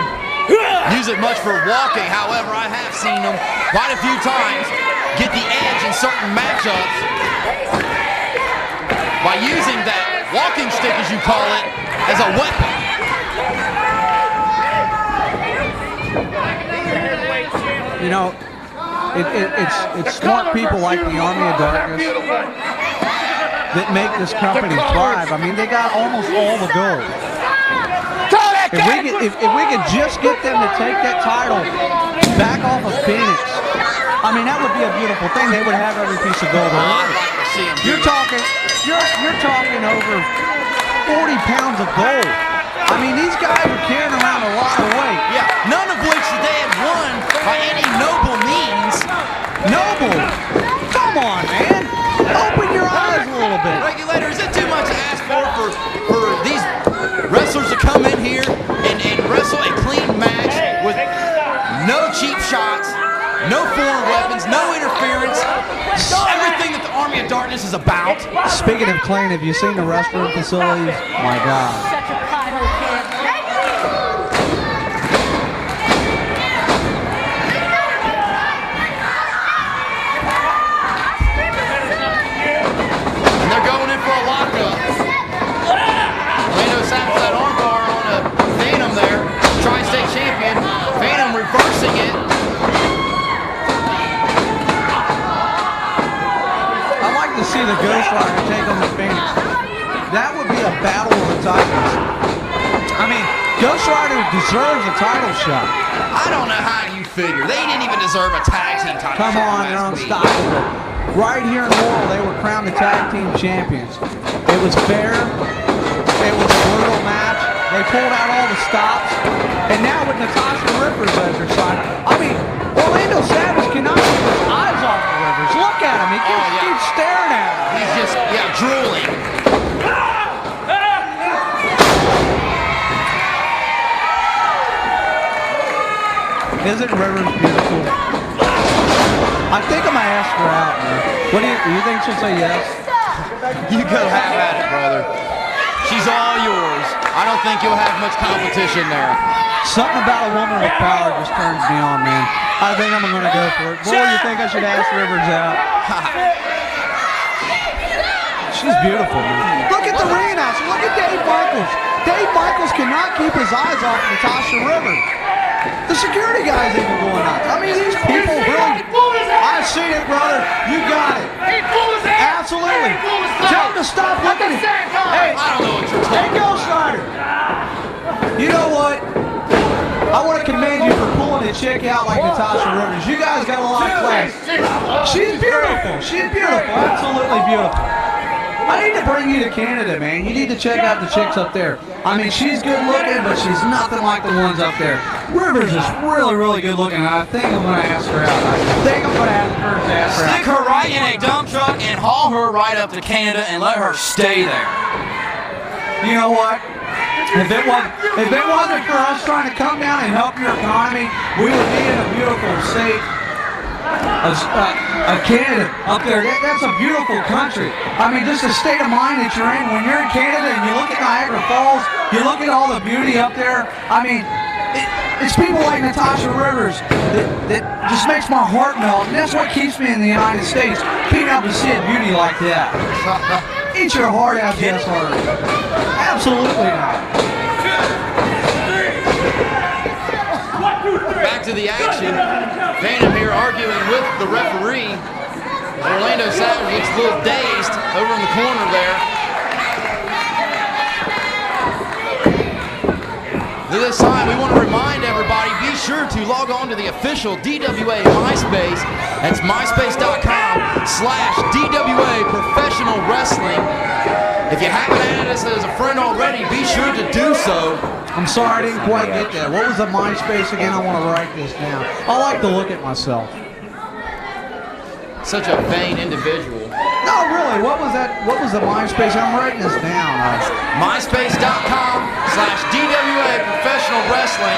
S4: use it much for walking. However, I have seen them quite a few times get the edge in certain matchups by using that walking stick, as you call it, as a weapon.
S6: You know, it's smart people like the Army of Darkness that make this company thrive. I mean, they got almost all the gold. If we could just get them to take that title back off of Phoenix, I mean, that would be a beautiful thing. They would have every piece of gold.
S4: I'd like to see them do
S6: You're talking over 40 pounds of gold. I mean, these guys are carrying around a lot of weight.
S4: Yeah, none of which they had won by any noble means.
S6: Noble? Come on, man. Open your eyes a little bit.
S4: Regulator, is it too much to ask for these wrestlers to come in here and wrestle a clean match with no cheap shots, no foreign weapons, no interference, everything that the Army of Darkness is about?
S6: Speaking of clean, have you seen the restroom facilities? My God.
S7: Such a pothole kid.
S4: And they're going in for a lockup. Orlando saddles that armbar on a Phantom there, tri-state champion. Phantom reversing it.
S6: I'd like to see the Ghost Rider take on the Phoenix. That would be a battle of the titles. I mean, Ghost Rider deserves a title shot.
S4: I don't know how you figure. They didn't even deserve a tag team title
S6: Come
S4: shot
S6: on,
S4: last
S6: they're
S4: week.
S6: unstoppable. Right here in Laurel, they were crowned the tag team champions. It was fair. It was a brutal match. They pulled out all the stops. And now with Natasha Rivers as their side, I mean, Orlando Savage cannot keep his eyes off the Rivers. Look at him. He keeps staring at him.
S4: He's just, drooling.
S6: Isn't Rivers beautiful? I think I'm going to ask her out, man. What do you think she'll say yes?
S4: You go have at it, brother. She's all yours. I don't think you'll have much competition there.
S6: Something about a woman with power just turns me on, man. I think I'm going to go for it. Boy, you think I should ask Rivers out? She's beautiful, man. Look at the ring announcer. Look at Dave Michaels. Dave Michaels cannot keep his eyes off Natasha Rivers. The security guy's even going nuts. I mean, these people really... I see it, brother. You got it. Absolutely. Tell him to stop looking at it. Hey,
S4: I don't know what you're
S6: hey,
S4: talking
S6: Ghost Rider. You know what? I want to commend you for pulling a chick out like Natasha Rivers. You guys got a lot of class. She's beautiful. She's beautiful. Absolutely beautiful. I need to bring you to Canada, man. You need to check out the chicks up there. I mean, she's good looking, but she's nothing like the ones up there. Rivers is really, really good looking. I think I'm going to ask her out. I think I'm going to ask her to ask her out.
S4: Stick her right in a dump truck and haul her right up to Canada and let her stay there.
S6: You know what? If it wasn't for us trying to come down and help your economy, we would be in a beautiful state of Canada up there. That's a beautiful country. I mean, just the state of mind that you're in. When you're in Canada and you look at Niagara Falls, you look at all the beauty up there. I mean, it's people like Natasha Rivers that just makes my heart melt, and that's what keeps me in the United States, being able to see a beauty like that. Eat your heart out, yes, heart. Absolutely not.
S4: Back to the action. Phantom here arguing with the referee. Orlando Savage looks a little dazed over in the corner there. This time, we want to remind everybody, be sure to log on to the official DWA MySpace. That's myspace.com/DWA Professional Wrestling. If you haven't added us as a friend already, be sure to do so.
S6: I'm sorry, I didn't quite get that. What was the MySpace again? I want to write this down. I like to look at myself.
S4: Such a vain individual.
S6: No, really, what was that? What was the MySpace? I'm writing this down.
S4: myspace.com/DWA Professional Wrestling.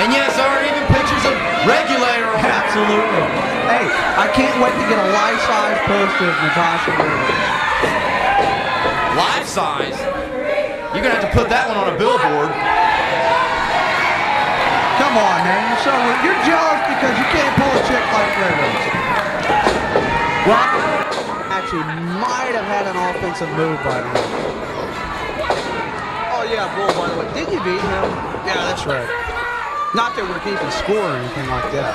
S4: And yes, there are even pictures of Regulator on it.
S6: Absolutely. Hey, I can't wait to get a life-size poster of Natasha Rivers.
S4: Life size? You're going to have to put that one on a billboard.
S6: Come on, man. You're jealous because you can't pull a chick like Rivers. Well, actually might have had an offensive move by now. Oh, yeah, Bull, by the way. Did you beat him? Yeah, that's right. Not that we're keeping score or anything like that.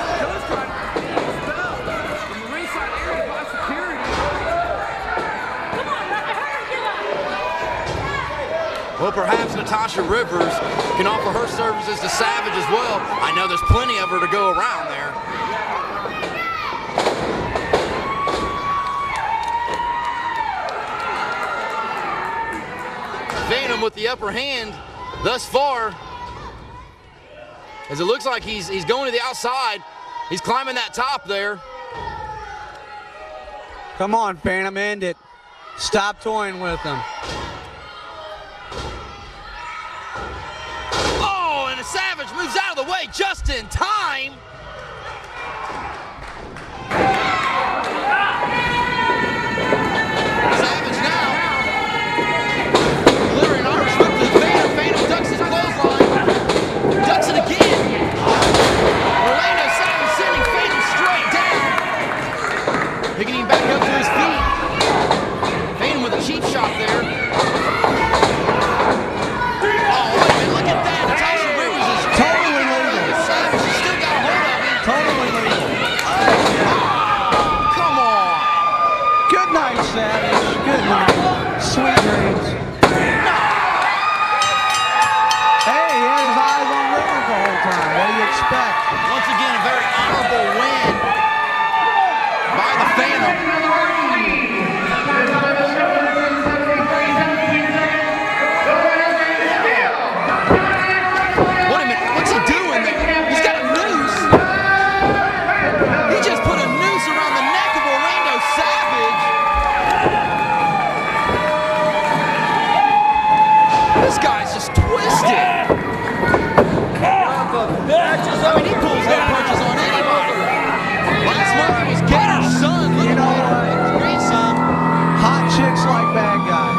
S4: Well, perhaps Natasha Rivers can offer her services to Savage as well. I know there's plenty of her to go around there. Phantom with the upper hand thus far. As it looks like he's going to the outside. He's climbing that top there.
S6: Come on, Phantom, end it. Stop toying with him.
S4: Oh, and Savage moves out of the way just in time. Savage now delivering arm sweep to the Phantom. Phantom ducks his clothesline. Ducks it again. Orlando Savage sending Phantom straight down. Picking him back up to his feet. Phantom with a cheap shot there. Oh, look at that. Natasha Rivers is
S6: Totally legal.
S4: Savage has still got a hold of him.
S6: Totally legal.
S4: Oh, come on.
S6: Good night, Savage. Good night. Sweet dreams. Hey, he had his eyes on Rivers the whole time. What do you expect?
S4: Once again, a very honorable win by the Phantom. Wait a minute, what's he doing there? He's got a noose. He just put a noose around the neck of Orlando Savage. This guy's just twisted. I mean, he pulls no punches on anybody. Last month it was Gator's son, little Gator's grandson.
S6: Hot chicks like bad guys.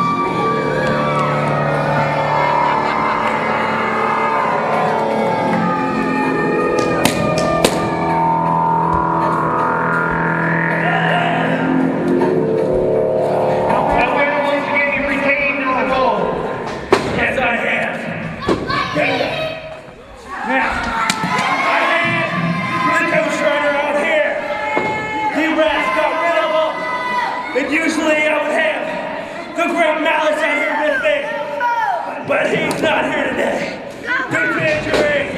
S3: Yes, I have. Now, I had the Ghost Rider out here. D-Raz got rid of him. And usually I would have the Great Malice out here with me. But he's not here today. Due to injury.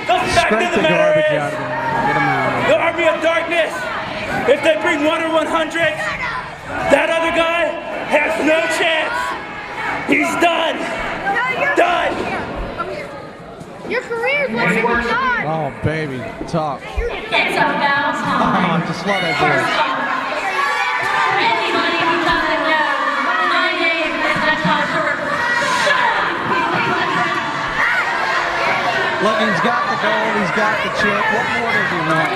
S3: The fact
S6: Scrape
S3: of
S6: the
S3: the matter
S6: garbage
S3: is,
S6: out of him. Get him out of
S3: the Army of Darkness, if they bring 1 or 100, that other guy has no chance. He's done. Done.
S7: Your career's basically done.
S6: Oh, baby. Talk.
S8: It's about
S6: Oh,
S8: time.
S6: I just love that
S8: First
S6: voice.
S8: off, for anybody who doesn't know, my name is Natasha
S6: Look, he's got the gold, he's got the chip. What more does he want?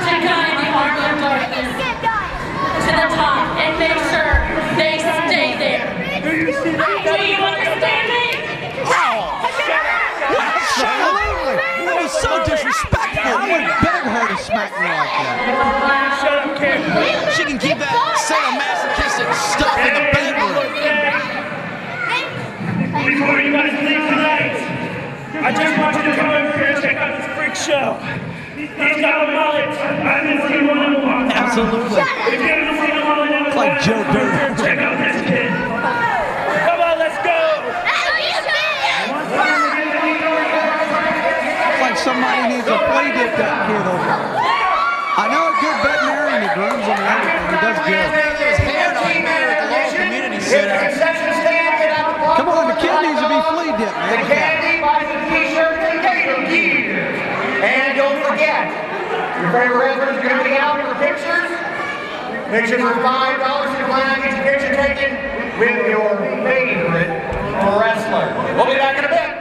S8: To guide the Hardcore Marauder to the top and make sure they stay there. Do you understand me?
S6: Absolutely.
S4: That was so disrespectful.
S6: I would beg her to smack me like that.
S3: Shut up, kid.
S4: She can keep that sadomasochistic stuff in the bedroom.
S3: Before you guys leave tonight, I just want you to come over here and check out this freak show. He's got a mullet. I've been seeing one in a long time.
S4: Absolutely.
S3: If you haven't seen a mullet in a
S6: Like
S3: long
S6: Joe
S3: time, come over here and
S6: Dirt.
S3: check out this kid. Come on, let's go.
S6: It's like somebody needs to play dip that kid over there. I know a good veterinarian who grooms him and everything. He does good.
S4: His hair down there at the Laurel Community Center.
S6: Come on, the kid needs to be flea dipped, man.
S5: The candy, buy the t-shirt, and Gator gear. And don't forget, your favorite wrestlers are going to be out for pictures. Pictures are $5. You plan on getting your picture taken with your favorite wrestler. We'll be back in a bit.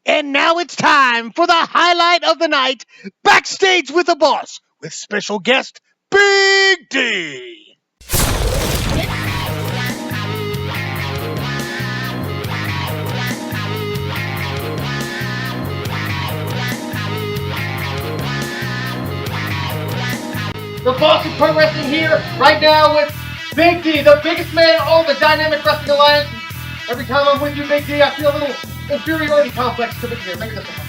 S1: And now it's time for the highlight of the night, Backstage with the Boss, with special guest, Big D.
S9: The Boss of Pro Wrestling here, right now with Big D, the biggest man in all the Dynamic Wrestling Alliance. Every time I'm with you, Big D, I feel a little inferiority complex to Big D. Maybe this one.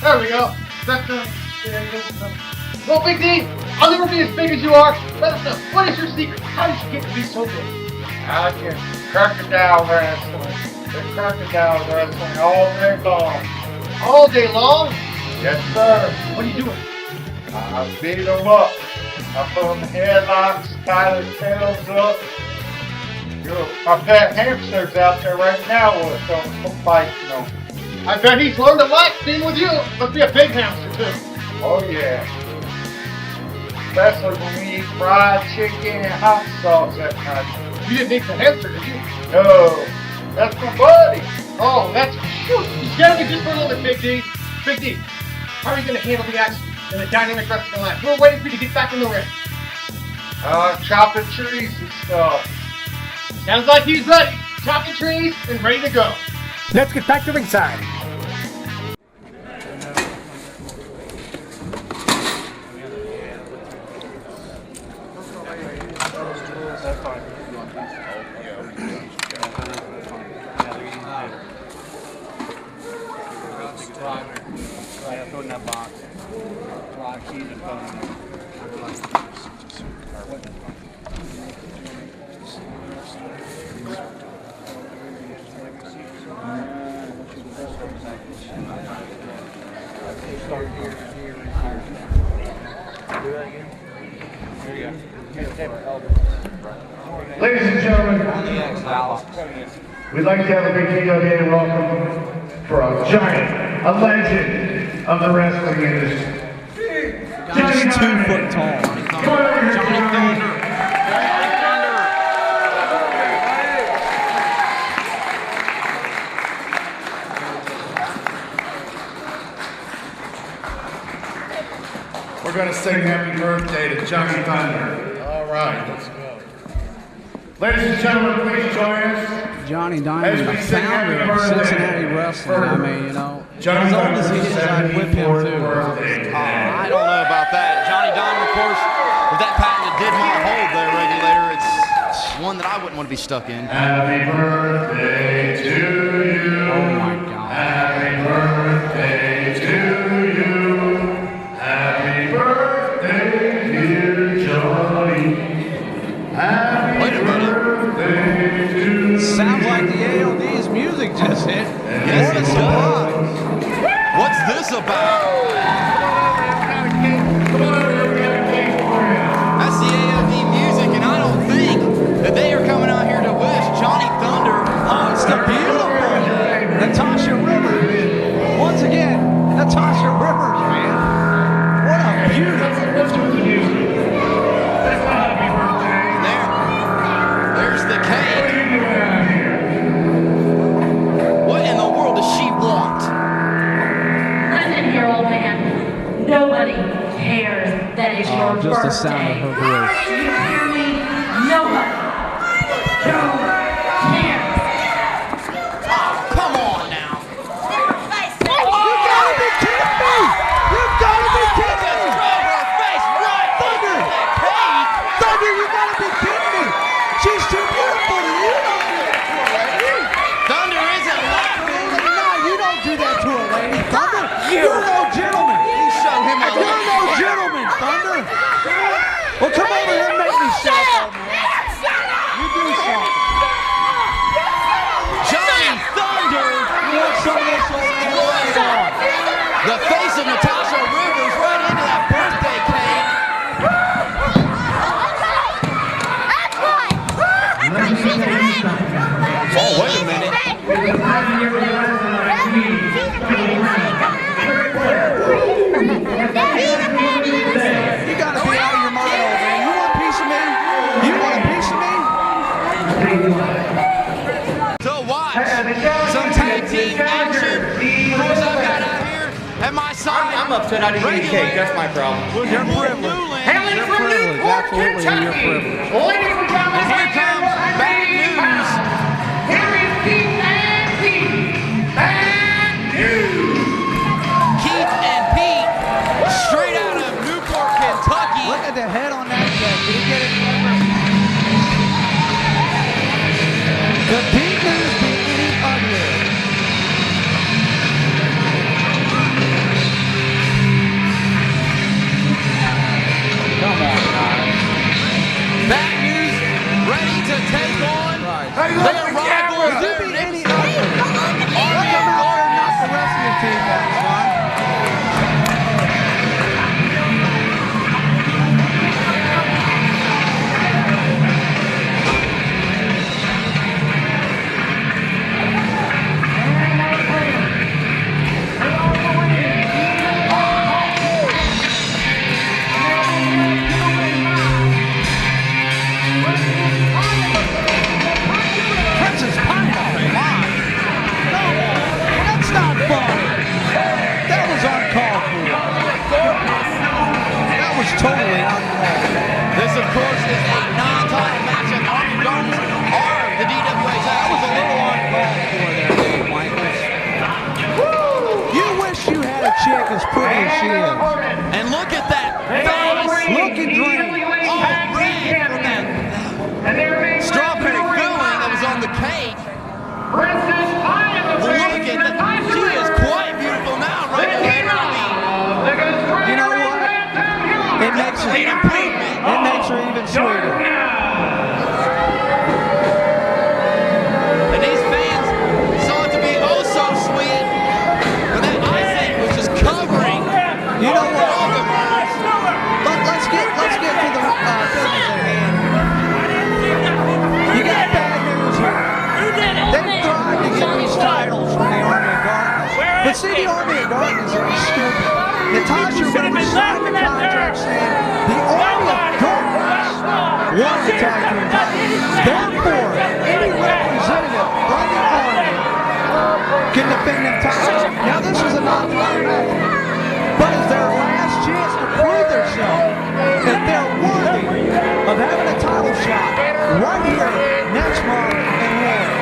S9: There we go. Well, Big D, I'll never be as big as you are. Let us know, what is your secret? How did you get to be so big?
S10: I can crocodile wrestling. The crocodile wrestling all day long.
S9: All day long?
S10: Yes, sir.
S9: What are you doing?
S10: I beat them up. I put them in headlocks, tie their tails up. My pet hamster's out there right now with them fighting them.
S9: I bet he's learned a lot being with you. Must be a big hamster, too.
S10: Oh, yeah. Especially when we eat fried chicken and hot sauce that night.
S9: You didn't eat the hamster, did you?
S10: No, that's my buddy.
S9: Oh, that's shoot. You scared me just for a little bit, Big D. Big D, how are you going to handle the action in the Dynamic Wrestling Alliance? We're waiting for you to get back in the ring.
S10: Chopping trees and stuff.
S9: Sounds like he's ready. Chopping trees and ready to go.
S11: Let's get back to ringside.
S2: Ladies and gentlemen, we'd like to have a big DWA welcome for a giant, a legend of the wrestling industry.
S6: He's 2 foot tall.
S2: We're going to sing happy birthday to Johnny Thunder. All right, let's go. Ladies and gentlemen, please join us.
S6: Johnny Diamond, the founder of Cincinnati Wrestling. I mean, you know,
S2: Johnny
S6: as old as he is, I'd whip him too.
S4: I don't know about that. Johnny Diamond, of course, with that patented did my hold there, regulator, it's one that I wouldn't want to be stuck in.
S2: Happy birthday to you.
S6: Oh my God.
S2: Happy birthday to you. Happy birthday, dear Johnny. Happy birthday to you.
S6: Sounds like the ALD's music just hit.
S4: Yes, it does. What's this about? That's the ALD music, and I don't think that they are coming out here to wish Johnny Thunder.
S6: Oh, it's the beautiful Natasha Rivers. Once again, Natasha Rivers, man. What a beautiful.
S4: There's the cake.
S6: sound of her voice.
S8: Nobody.
S4: Come on now.
S6: You gotta be kidding me! You gotta be kidding me! Thunder! Thunder, you gotta be kidding me! She's too beautiful to you.
S4: Thunder isn't laughing.
S6: No, you don't do that to a lady, Thunder. You're no gentleman.
S4: You show him a
S6: You're no gentleman, Thunder. Well, come over here and make me shout, man. You do something.
S4: Johnny Thunder.
S6: You want some of this old man?
S4: The face of Natasha Rivers right into that birthday cake. Oh, wait a minute.
S6: You gotta be out of your mind, old man. You want a piece of me? You want a piece of me?
S4: So watch some tag team action. Of course, I've got out here at my side.
S5: I'm upset I didn't eat cake. That's my problem.
S6: You're privileged.
S5: Hailing
S6: You're
S5: from
S6: privileged.
S5: Newport,
S6: Absolutely, you're
S5: Kentucky.
S6: privileged.
S5: Ladies and gentlemen,
S4: And here comes bad news.
S5: Here is Keith and Pete. Bad news.
S4: Keith and Pete, straight out of Newport, Kentucky.
S6: Look at the head on that guy. Did he get it? The Pete news be getting uglier. Come on, guys.
S4: Bad news, ready to take on their rivals.
S6: You be any uglier. Look him out there and knock the rest of your team down, son. Princess Pineapple Live. No, that's not fun. That was uncalled for. That was totally uncalled for.
S4: This, of course, is a non-title match at Army Gardens or the DWA
S6: That was a
S4: title.
S6: little uncalled for there, Dave Michaels. You wish you had a chick as pretty as she is.
S4: And look at that face.
S6: Look and drink.
S4: All red from that strawberry filling that was on the cake. Look at that. She is quite beautiful now, right?
S6: You know what? It makes her even sweeter.
S4: And these fans saw it to be oh so sweet, but that icing was just covering.
S6: You know what?
S4: all the
S6: Let's get to the business at hand. You got bad news here. They tried to get these titles from the Army of Darkness. But see, the Army of Darkness are stupid. Natasha Rivers signed the contract saying the Army of Darkness won the tag team title. Therefore, any representative from the Army can defend them titles. Now, this is a non-title match, but it's their last chance to prove themselves that they're worthy of having a title shot right here next month in Laurel.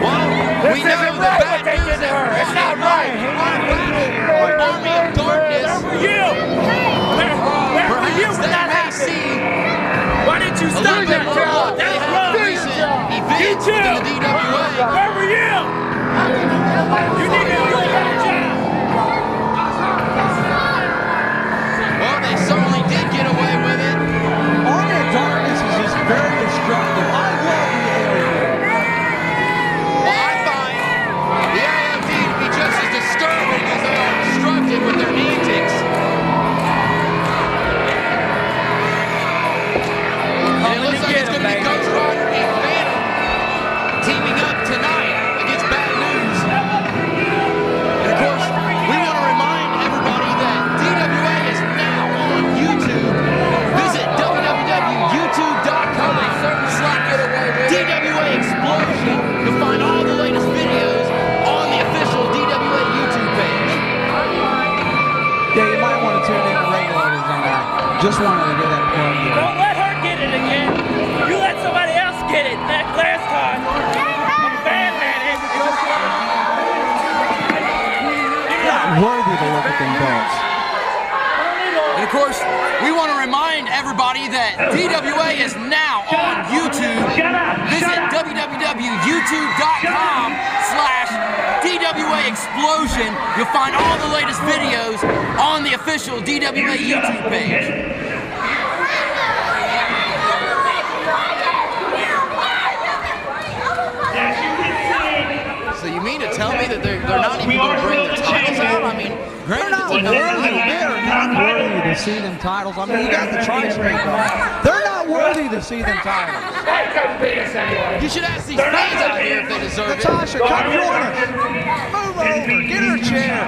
S4: Well, we know the bad news is it's not right. Army of Darkness.
S3: Where were you? Where were you when that happened? Why didn't you stop that crowd? That's wrong. You too. Where were you? You need to do a better job.
S4: Well, they certainly did get away with it.
S6: Army of Darkness is just very destructive. I love the AOD.
S4: Well, I find the AOD to be just as disturbing as they are destructive with their antics. And it looks like it's going to be Ghost Rider and Phantom teaming up tonight against Bad News. everybody that DWA is now on YouTube. Visit www.youtube.com/DWA Explosion. You'll find all the latest videos on the official DWA YouTube page. So you mean to tell me that they're not even going to bring their titles out? I mean,
S6: They're not worthy to see them titles. I mean, you got the Tyson. They're not worthy to see them titles.
S4: You should ask these fans out here if they deserve
S6: Natasha,
S4: it.
S6: come join us. Move over. Get her a chair.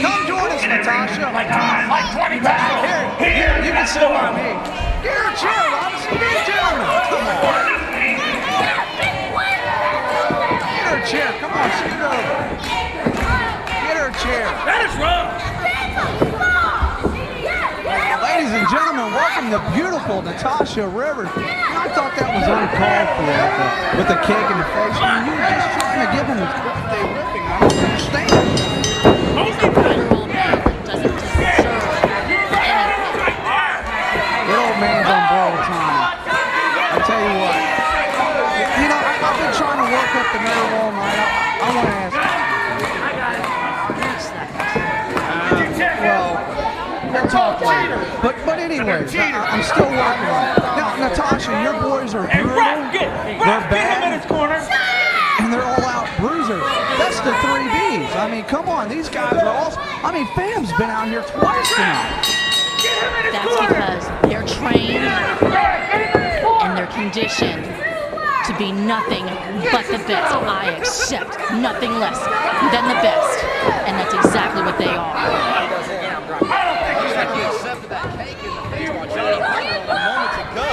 S6: Come join us, Natasha.
S10: Like 20 pounds.
S6: Here, you can sit by me. Get her a chair, Robinson. Be a gentleman. Come on. Get her a chair. Come on, scoot over. Get her a chair.
S3: That is wrong.
S6: Ladies and gentlemen, welcome to beautiful Natasha Rivers. I thought that was uncalled for with the cake in the face. I mean, you were just trying to give him his birthday whipping. I don't understand. Good old man's on borrowed time. I tell you what, you know, I've been trying to work up the nerve all night. I want to ask you. Well, we'll talk later. But anyways, I'm still working on it. Now, Natasha, your boys are brutal. They're bad. And they're all out bruisers. That's the 3 Bs. I mean, come on, these guys are all. I mean, Fam's been out here twice tonight.
S12: That's because they're trained and they're conditioned to be nothing but the best. I accept nothing less than the best. And that's exactly what they are.
S4: You accepted that cake in the face while Johnny moments ago.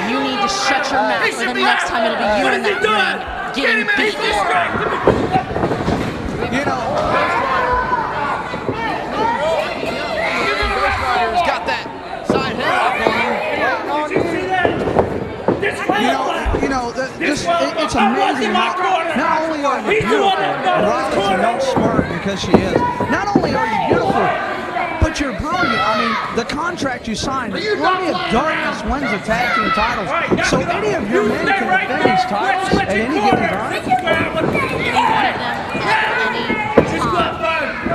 S12: You need to shut your mouth, or the next time it'll be you in that ring getting beaten.
S6: You know,
S4: Ghost Rider's got that side head off on him.
S6: It's amazing how not only are you beautiful, Robinson don't smirk because she is. Not only are you beautiful, but you're brilliant. I mean, the contract you signed is Army of Darkness wins the tag team titles. So any of your men can defend these titles at any given time.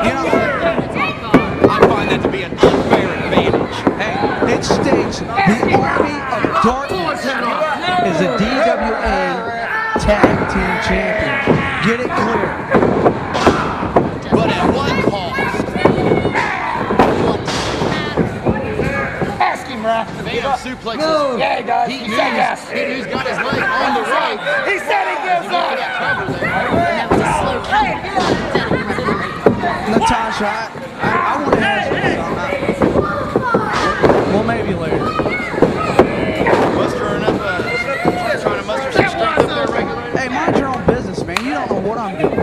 S6: You know,
S4: I find that to be an unfair advantage.
S6: hey, it states the Army of Darkness is a DWA tag team champion. Get it clear.
S4: But at what cost?
S10: Ask him, Ralph.
S4: Phantom suplexes.
S10: No. Yeah, he does.
S4: Heat
S10: He said yes.
S4: News got his leg on the rope.
S10: He said he gives up.
S12: That was a slow count.
S6: Natasha, I want to ask you something. Well, maybe later.
S4: Muster enough, trying to muster some strength up there, regulator.
S6: Hey, mind your own business, man. You don't know what I'm doing.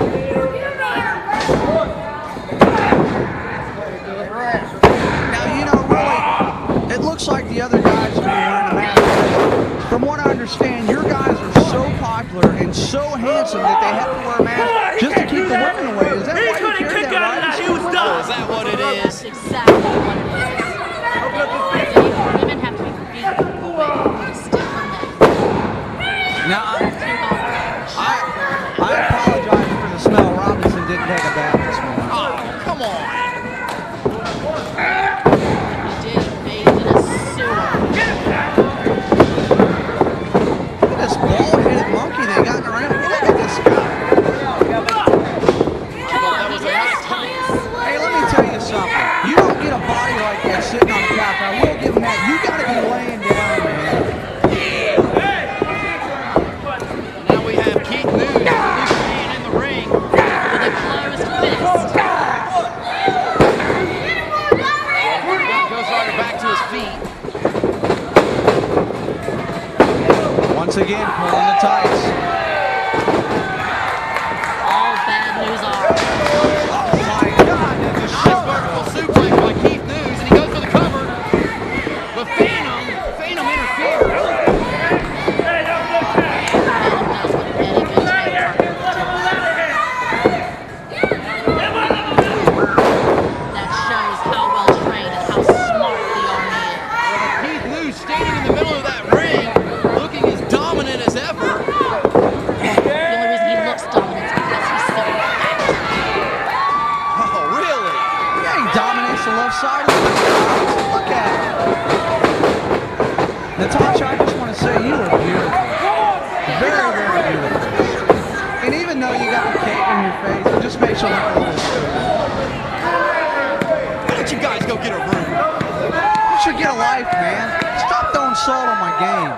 S6: Now, you know, really, it looks like the other guys are wearing a mask. From what I understand, your guys are so popular and so handsome that they have to wear a mask just to keep the women away. Is that why you carry that right?
S4: Is that what it is?
S12: That's exactly what it is. Women have to be away to steal from them.
S6: Now, I apologize for the smell. Robinson didn't take a bath this morning.
S4: Oh, come on.
S12: You did bathe in a sewer.
S6: Look at this bald-headed monkey they got around. Look at this guy. Hey, let me tell you something. You don't get a body like that sitting on the couch. I will give him that. You got to be laying down, man.
S4: Now we have Keith News, the man in the ring.
S12: With a closed fist.
S4: Ghost Rider back to his feet.
S6: Once again, pulling the tights.
S12: All bad news are.
S6: Oh, my God. That's a
S4: Nice
S6: shot.
S4: vertical suplex by Keith News, and he goes for the cover. But Phantom interferes.
S12: That shows
S6: excellent little scoop.
S4: Why don't you guys go get a room?
S6: You should get a life, man. Stop throwing salt on my game.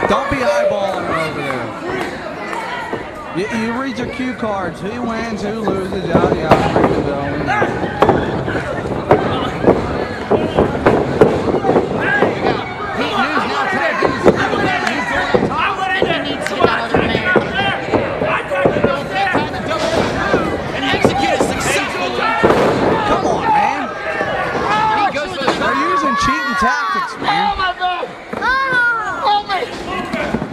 S6: Don't be eyeballing it over there. You read your cue cards. Who wins, who loses, yada yada. Tactics, man.
S7: Oh my God! Hold me!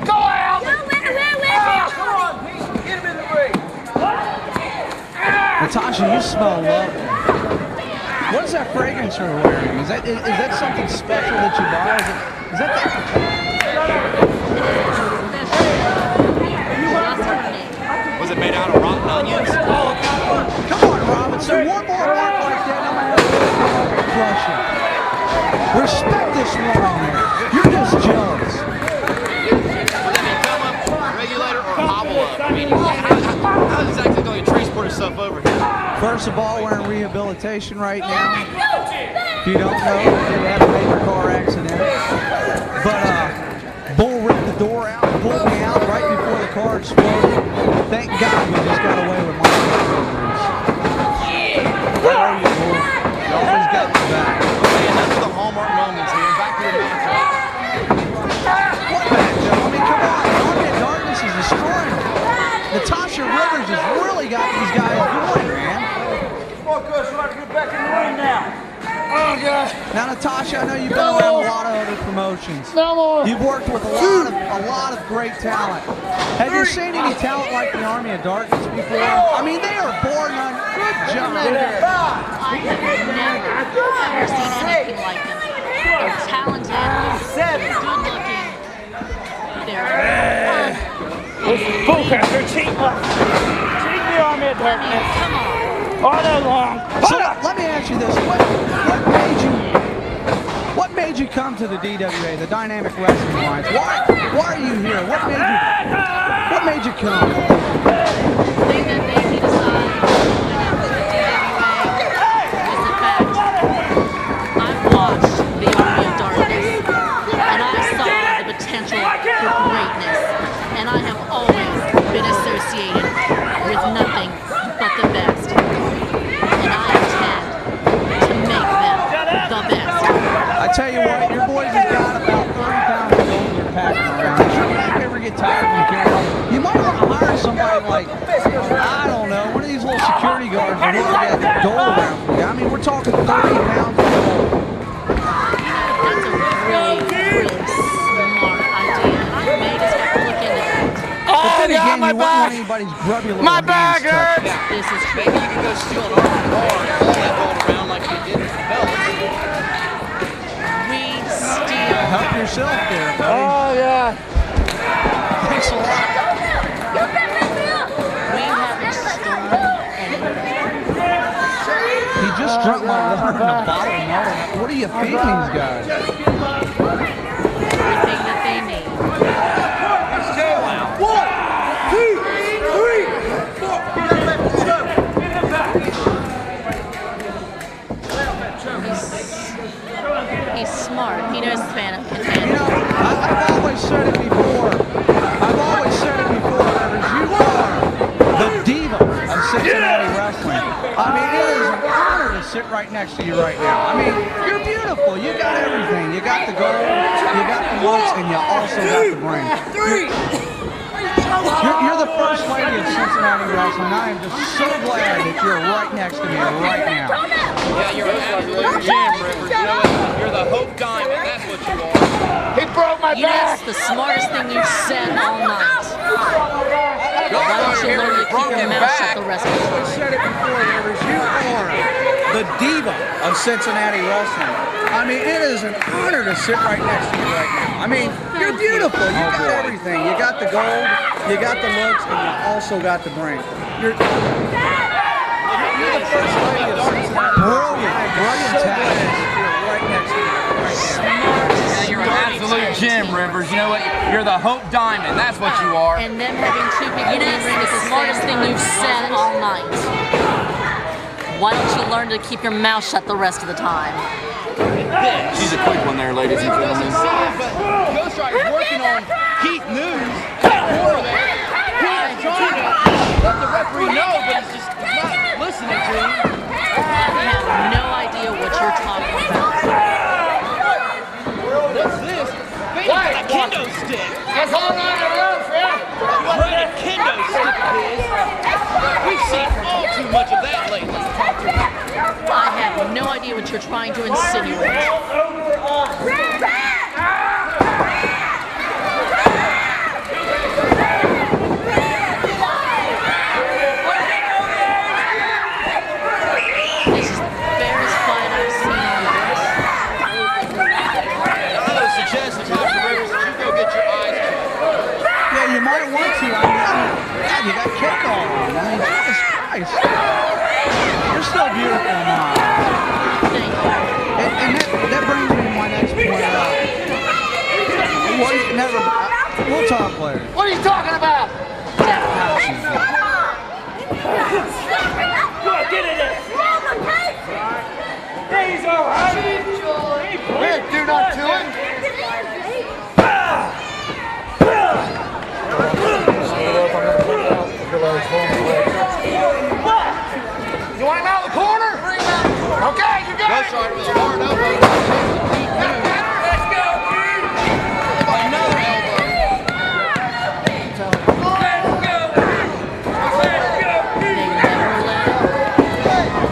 S7: Go out! Come on, Pete. Get him in the ring.
S6: Natasha, you smell lovely. What is that fragrance you're wearing? Is that something special that you buy? Is that
S4: Was it made out of rotten onions?
S6: Come on, Robinson. One more mark like that, I'm going to have to crush you. Respect this woman here. You're just jealous.
S4: Come up, regulator, or hobble up? I mean, how exactly going to transport yourself over here?
S6: First of all, we're in rehabilitation right now. If you don't know, we had a major car accident. But Bull ripped the door out and pulled me out right before the car exploded. Thank God we just got away with my injuries. I owe you, Bull. You always got my back.
S4: Enough of the hallmark moments here. Back to the matchup.
S6: What matchup? I mean, come on. Army of Darkness is destroying them. Natasha Rivers has really got these guys going, man.
S7: Come on, Coach. We're about to get back in the ring now. Oh, God.
S6: Now, Natasha, I know you've been around a lot of other promotions.
S7: No more.
S6: You've worked with a lot of great talent. Have you seen any talent like the Army of Darkness before? I mean, they are born on good job.
S12: I have never, ever seen anything like them. They're talented, they're good-looking, they're fun.
S7: They're cheating us. Cheating the Army of Darkness.
S12: Come on.
S7: All day long.
S6: So let me ask you this: what made you come to the DWA, the Dynamic Wrestling Alliance? Why are you here? What made you come?
S12: The thing that made me decide to come to the DWA was the fact I've watched the Army of Darkness and I saw the potential for greatness, and I have always been associated with nothing but the best, and I intend to make them the best.
S6: I tell you what, your boys have got about 30 pounds of gold you're packing around. Does your back ever get tired when you carry it? You might want to hire somebody like, I don't know, one of these little security guards that look at the gold around for you. I mean, we're talking 30 pounds of gold.
S12: That's a really smart idea, and I may just have to look into that.
S6: But then again, you wouldn't want anybody's grubby little hands touched.
S12: This is true.
S4: Maybe you can go steal an armed car and pull that gold around like you did with the belts.
S12: We steal.
S6: Help yourself there, buddy.
S7: Oh, yeah.
S6: Thanks a lot.
S12: We haven't stolen anything.
S6: He just drunk my water in a bottle of water. What do you feed these guys?
S12: Everything that they need.
S7: 1, 2, 3, 4.
S12: He's smart. He knows his man can
S6: You
S12: handle.
S6: know, I've always said it before. Rivers. You are the diva of Cincinnati wrestling. I mean, it is an honor to sit right next to you right now. I mean, you're beautiful. You got everything. You got the gold, you got the looks, and you also got the brain. You're the first lady of Cincinnati wrestling. I am just so glad that you're right next to me right now.
S4: Yeah, you're an absolute gem, Rivers. You know what? You're the Hope Diamond. That's what you are.
S7: He broke my
S12: You know,
S7: back.
S12: it's the smartest thing you've said all night. Why don't you learn to keep your mouth shut the rest of the
S6: I
S12: time?
S6: said it before, Rivers. You are the diva of Cincinnati wrestling. I mean, it is an honor to sit right next to you right now. I mean, you're beautiful. You got everything. You got the gold, you got the looks, and you also got the brain. You're the first lady of Cincinnati. Brilliant talent. You're right next to you.
S4: Yeah, you're an absolute
S13: absolute gem, Rivers. You know what? You're the Hope Diamond. That's what you are.
S12: And them having two beginners is the smartest thing you've said all night. Why don't you learn to keep your mouth shut the rest of the time?
S13: She's a quick one there, ladies and gentlemen.
S4: But Ghost Rider's working on Keith News. Corner there. Trying to let the referee know, but he's not listening to him.
S12: I have no idea what you're talking about.
S4: What's this? What? A kendo stick.
S9: That's all right around, friend.
S4: What a kendo stick it is. We've seen all too much of that lately.
S12: I have no idea what you're trying to insinuate. This is the fairest fight I've seen on this.
S4: I would suggest that Dr. Rivers, that you go get your eyes checked.
S6: Yeah, you might want to. I mean, God, you got kick on. I mean, Jesus Christ. You're still beautiful, Mom. And that brings me to my next point. We'll talk later.
S9: What are you talking about?
S3: Go get it in. He's all right.
S9: We ain't do nothing to him. You want him out of the corner? Okay, you got it.
S4: Ghost Rider with a hard elbow.
S3: Let's go, dude.
S4: Another elbow.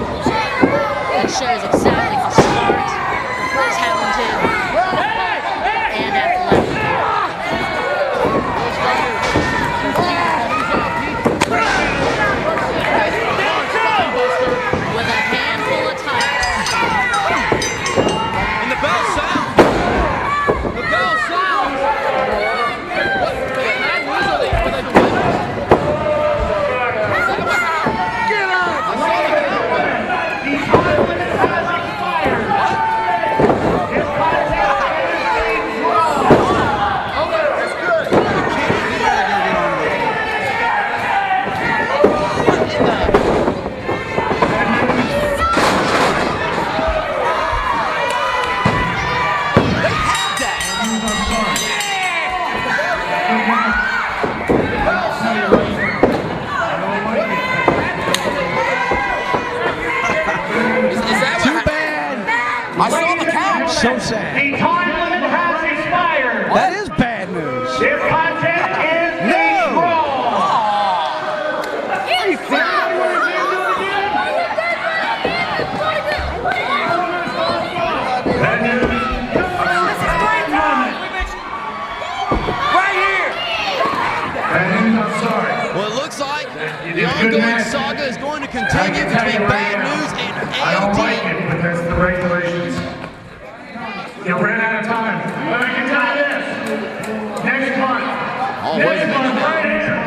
S12: That shows exactly how smart, talented, and athletic. With a handful of tires.
S4: And the bell sounds. The bell sounds. What? Bad news? Are they the winners?
S9: Get out!
S4: I saw the count. I saw the count.
S6: So sad.
S3: The time limit has expired.
S6: That is bad news.
S3: This contest is a draw. Bad news. Right here. Bad news, I'm sorry.
S4: Well, it looks like the ongoing saga is going to continue between Bad News and
S3: I don't like
S4: AOD.
S3: it, but that's the regulations. You ran out of time. But I can tell you this. Next month.
S4: Wait a
S3: Next month,
S4: minute.
S3: right here.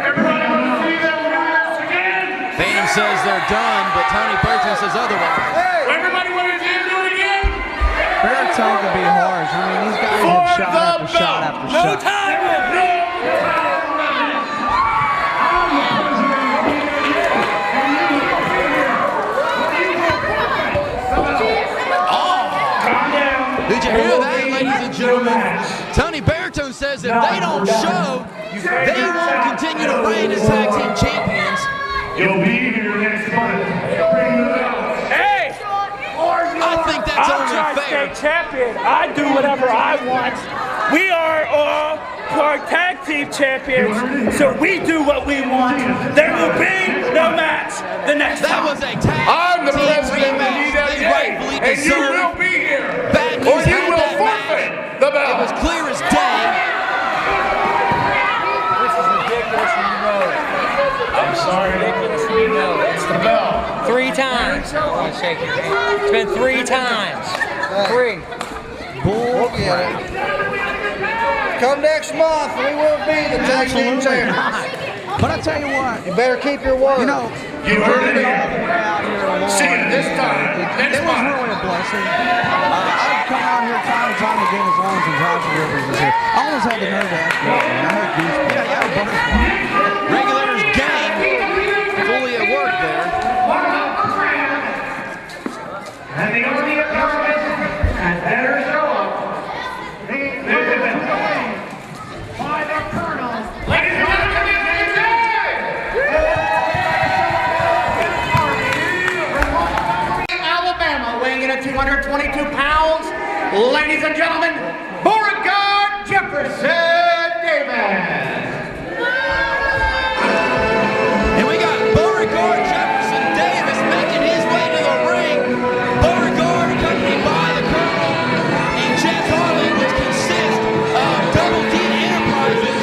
S3: Everybody want to see them winners again?
S4: Phantom says they're done, but Tony Burton says otherwise.
S3: Everybody want to see them do it again?
S6: Baritone can be harsh. I mean, these guys have shot after shot after
S3: No
S6: shot.
S3: time. No time.
S4: Did you hear that, ladies and gentlemen? Tony Baritone says if they don't show, they won't continue to reign as tag team champions.
S3: You'll be here next month. Hey!
S4: I think that's
S3: I'm
S4: only fair.
S3: Tri-State champion. I do whatever I want. We are all tag team champions, so we do what we want. There will be no match the next
S4: That
S3: time.
S4: was a tag
S2: I'm the
S4: team
S2: president of the
S4: rematch. They
S2: DWA,
S4: rightfully
S2: and you
S4: deserve.
S2: will be here,
S4: Bad
S2: or
S4: News
S2: you
S4: had
S2: will
S4: that
S2: forfeit
S4: match.
S2: the
S4: It
S2: belt.
S4: was clear as day.
S2: I'm sorry. It's the bell.
S14: 3 times. I'll shake your hand. It's been 3 times. 3.
S6: Bull
S9: Come next month, we will be the tag team champions.
S6: But I tell you what,
S9: You better keep your word.
S6: you know,
S2: You heard it
S6: all the way
S2: here.
S6: out here to Laurel,
S2: See you this time.
S6: it
S2: Next
S6: was
S2: month.
S6: really a blessing. I've come out here time and time again as long as Natasha just had the nerve to ask me. I had goosebumps. Yeah, butterfly.
S4: Regulators gang fully at work there.
S3: And the only opponent had better show up. This is by the Colonel. Ladies and gentlemen,
S5: Alabama, weighing in at 222 pounds. Ladies and gentlemen, Beauregard Jefferson Davis.
S4: And we got Beauregard Jefferson Davis making his way to the ring. Beauregard accompanied by the Colonel and Jeff Harley, which consists of Double D Enterprises.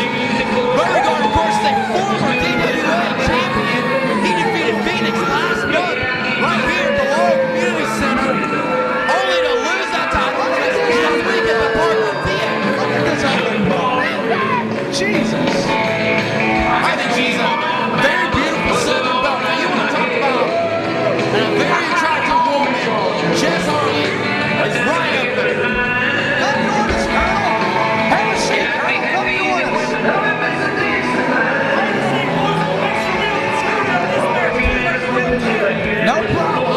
S4: Beauregard, of course, is a former DWA champion. He defeated Phoenix last month right here at the Laurel Community Center, only to lose that title last week at the Hardcore Marauder.
S6: Jesus.
S4: I think she's a very beautiful southern belle. Now you want to talk about a very attractive woman. Jess Harley is right up there.
S6: Come join us, Colonel. Have a seat, Colonel. Come join us. No problem.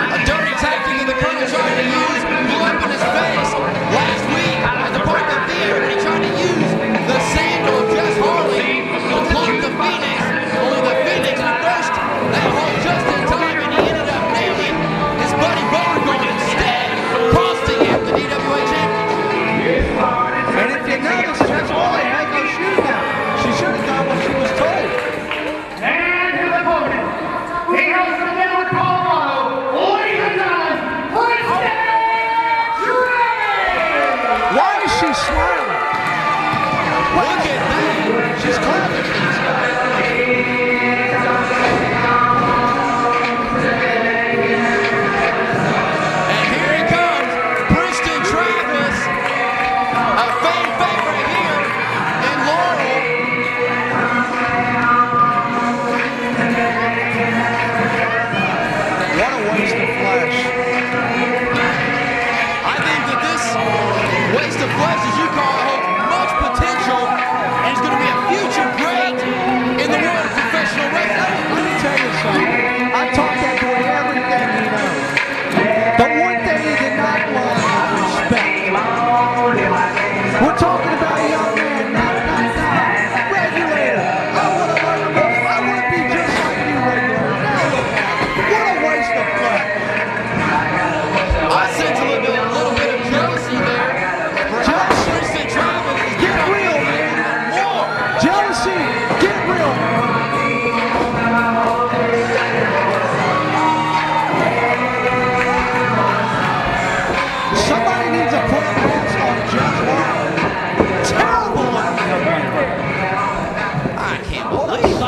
S4: A dirty tactic that the Colonel tried to use blew up in his face last week at the Parkland Theater when he tried to use the sandal of Jess Harley to block the Phoenix. Only the Phoenix reversed that hold just in time, and he ended up nailing his buddy Beauregard instead, costing him the DWA championship.
S6: And if you notice, Jess Harley had no shoes now. She should have done what she was told.
S3: and his opponent, he hails from the middle of Colorado, ladies and gentlemen, Princeton Travis!
S6: Why is she smiling?
S4: Look at that.
S6: She's clapping.
S4: And here he comes, Princeton Travis, a fan favorite here in Laurel.
S6: What a waste of flesh.
S4: I think that this waste of flesh, as you call it, holds much potential and is going to be a future great in the world of professional wrestling.
S6: Let me tell you something. I taught that boy everything he knows. The one thing he did not learn was respect. We're talking about a young man, not regulator. I want to learn the most. I want to be just like you, regulator. Now look at it. What a waste of flesh.
S4: I sense a little bit of jealousy there. Perhaps Princeton Travis is
S6: Get real, man.
S4: more.
S6: Jealousy, get real. Somebody needs to put a mask on Jeff Harley. Terrible looking.
S4: I can't believe you.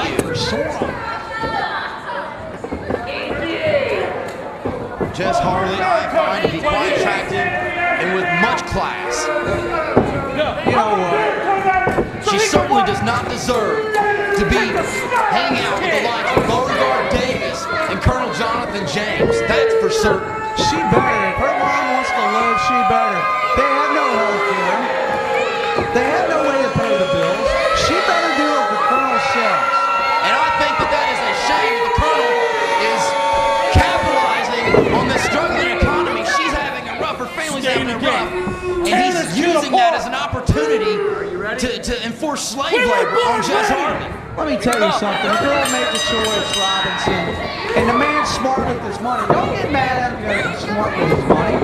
S4: Jess Harley, I find to be quite attractive and with much class.
S6: You know what?
S4: She certainly does not deserve to be hanging out with the likes of Beauregard Davis and Colonel Jonathan James. That's for certain.
S6: She better. If her mom wants to live, she better. They have no health care. They have no way to pay the bills. She better do what the Colonel says.
S4: And I think that that is a shame. The Colonel is capitalizing on the struggling economy. She's having it rough. Her family's having it rough. And he's using that as an opportunity to enforce slave labor on Jess Harley.
S6: Let me tell you something. The girl made the choice, Robinson. And the man's smart with his money. Don't get mad at him because he's smart with his money.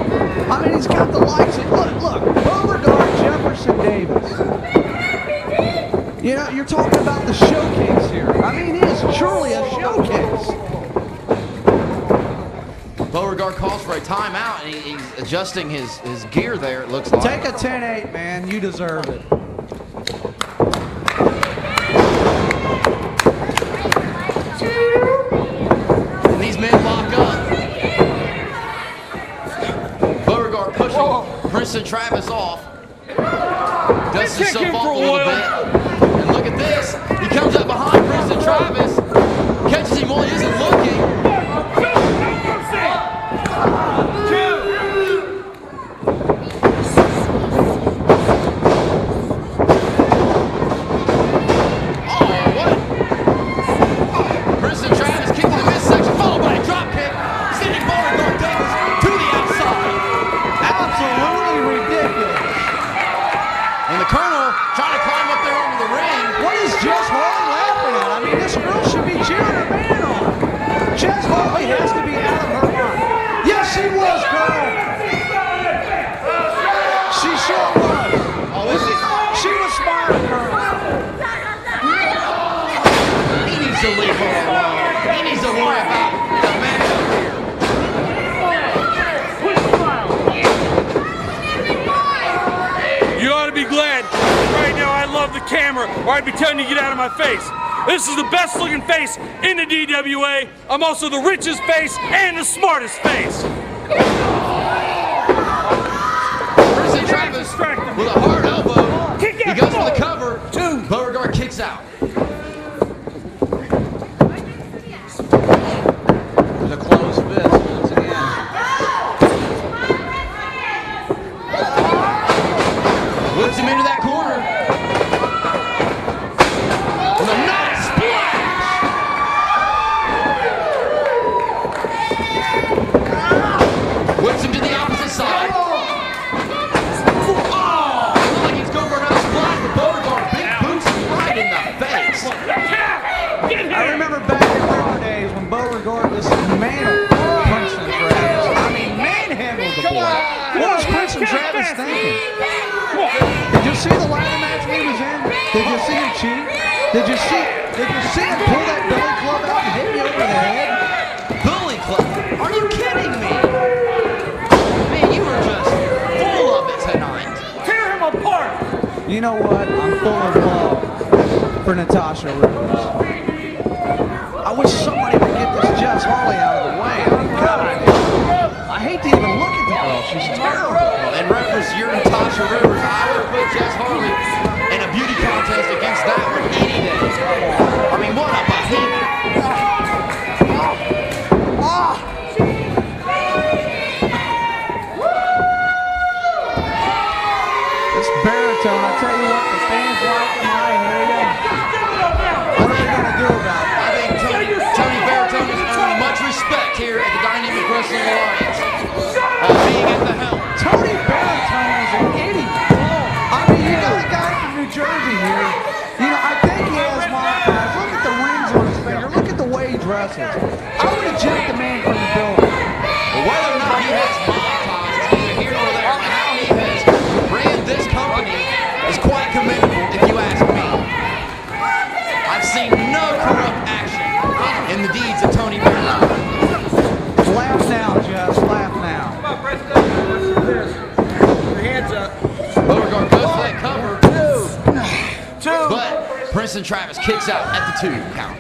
S6: I mean, he's got the likes of, look, Beauregard Jefferson Davis. You know, you're talking about the showcase here. I mean, he is truly a showcase.
S4: Beauregard calls for a timeout, and he's adjusting his gear there, it looks like.
S6: Take a 10-8, man. You deserve it.
S4: And these men lock up. Beauregard pushing Princeton Travis off. Dusts himself off a little bit. And look at this. He comes up behind Princeton Travis. Catches him while he isn't looking.
S6: This girl should be cheering her man on. Jess Harley has to be out of her mind. Yes, she was, Colonel. She sure was. She was smiling, Colonel.
S4: He needs to leave her alone. He needs to worry about the man up here.
S3: You ought to be glad. Right now, I love the camera, or I'd be telling you to get out of my face. This is the best looking face in the DWA. I'm also the richest face and the smartest face.
S4: Prison Travis with a hard elbow. He goes for the cover. Beauregard kicks out.
S6: With a closed fist once again.
S4: Whips him into that corner. With a nice splash. Whips him to the opposite side. Oh! Looks like he's going for another splash, but Beauregard big boots him right in the face.
S6: I remember back in our days when Beauregard was manhandled Princeton Travis. I mean, manhandled the boy. What was Princeton Travis thinking? Did you see the ladder match he was in? Did you see him cheat? Did you see him pull that billy club out and hit me over the head?
S4: Bully club? Are you kidding me? Man, you were just full of it tonight.
S3: Tear him apart.
S6: You know what? I'm full of love for Natasha Rivers. I wish somebody would get this Jess Harley out of the way. I mean, God, I hate to even look at the girl. She's terrible.
S4: In reference to your Natasha Rivers, I would put Jess Harley in a beauty contest against that one any day. I mean, what a behemoth.
S6: This baritone, I tell you what, the fans like in my area. What are they going to do about it?
S4: I think Tony Baritone has earned much respect here at the Dynamic Wrestling Alliance. Being at the helm.
S6: Tony Baritone is an idiot. I mean, you know the guy from New Jersey here. You know, I think he has my eyes. Look at the rings on his finger. Look at the way he dresses. I would eject the man from the building.
S4: Well, whether or not he has mob ties is neither here nor there. But how he has ran this company is quite commendable, if you ask me. I've seen no corrupt action in the deeds of Tony Baritone.
S6: Laugh now, Jess. Laugh now.
S14: Your hands up.
S4: Beauregard goes for that cover. Two. But Princeton Travis kicks out at the 2 count.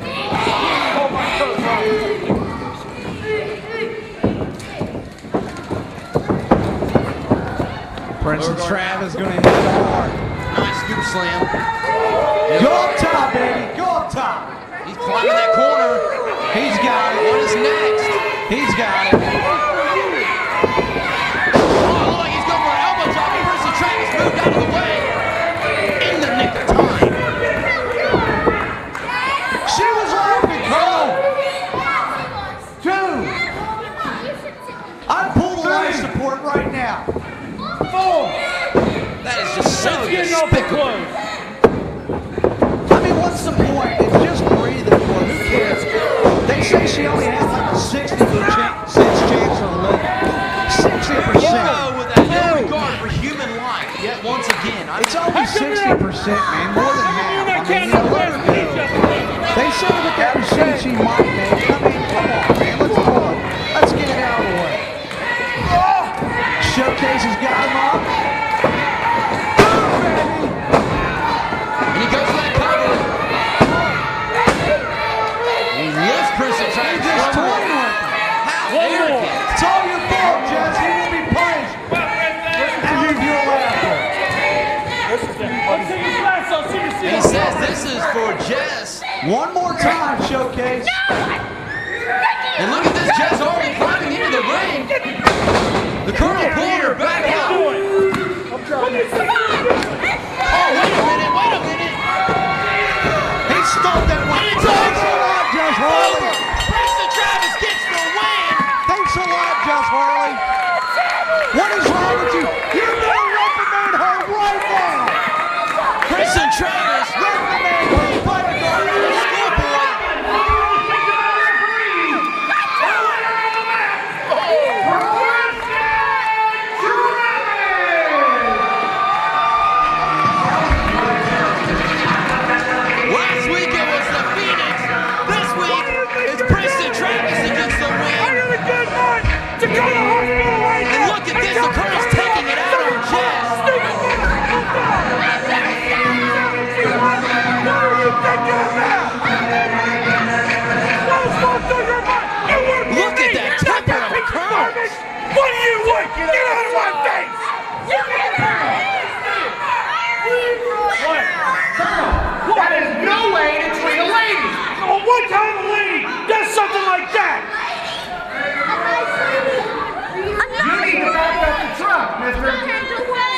S6: Princeton Travis going to hit it hard.
S4: Nice scoop slam.
S6: Go up top, baby. Go up top.
S4: He's climbing that corner.
S6: He's got it.
S4: What is next?
S6: He's got it.
S4: Oh, like he's going for an elbow drop. Princeton Travis moved out of the way in the nick of time.
S6: She was laughing, Cole. 2. I'd pull the life support right now. 4.
S4: That is just so despicable.
S6: I mean, what's the point? It's just breathing for her. Who cares? They say she only has like a 60% chance of living. 60%.
S4: With that no regard for human life. Yet once again,
S6: it's only 60%, man. More than half. I mean, you know, let her go. They say with that machine she might make. I mean, come on, man. Let's pull it. Let's get it out of the way. Showcase has got him up.
S4: and he goes for that cover. He lifts Princeton Travis.
S6: Just toying with him.
S4: How arrogant.
S6: It's all your fault, Jess. You will be punished. And you do laughter.
S4: And he says this is for Jess.
S6: One more time, Showcase.
S4: And look at this Jess Harley climbing into the ring. The Colonel pulled her back out. Oh, wait a minute.
S6: He stopped that one.
S4: It's
S6: Thanks a lot, Jess Harley.
S4: Princeton Travis gets the win.
S6: Thanks a lot, Jess Harley. What is wrong with you? You better reprimand her right now.
S4: Princeton Travis.
S6: Reprimand her. Schoolboy.
S3: to go to the hospital right now.
S4: And look at this, the Colonel's taking it out on Jess. Look at that temper of the Colonel.
S3: What do you want? Get out of my face!
S5: That is no way to treat a lady.
S3: Oh, one time a lady does something like that.
S5: You need to back up the truck, mister.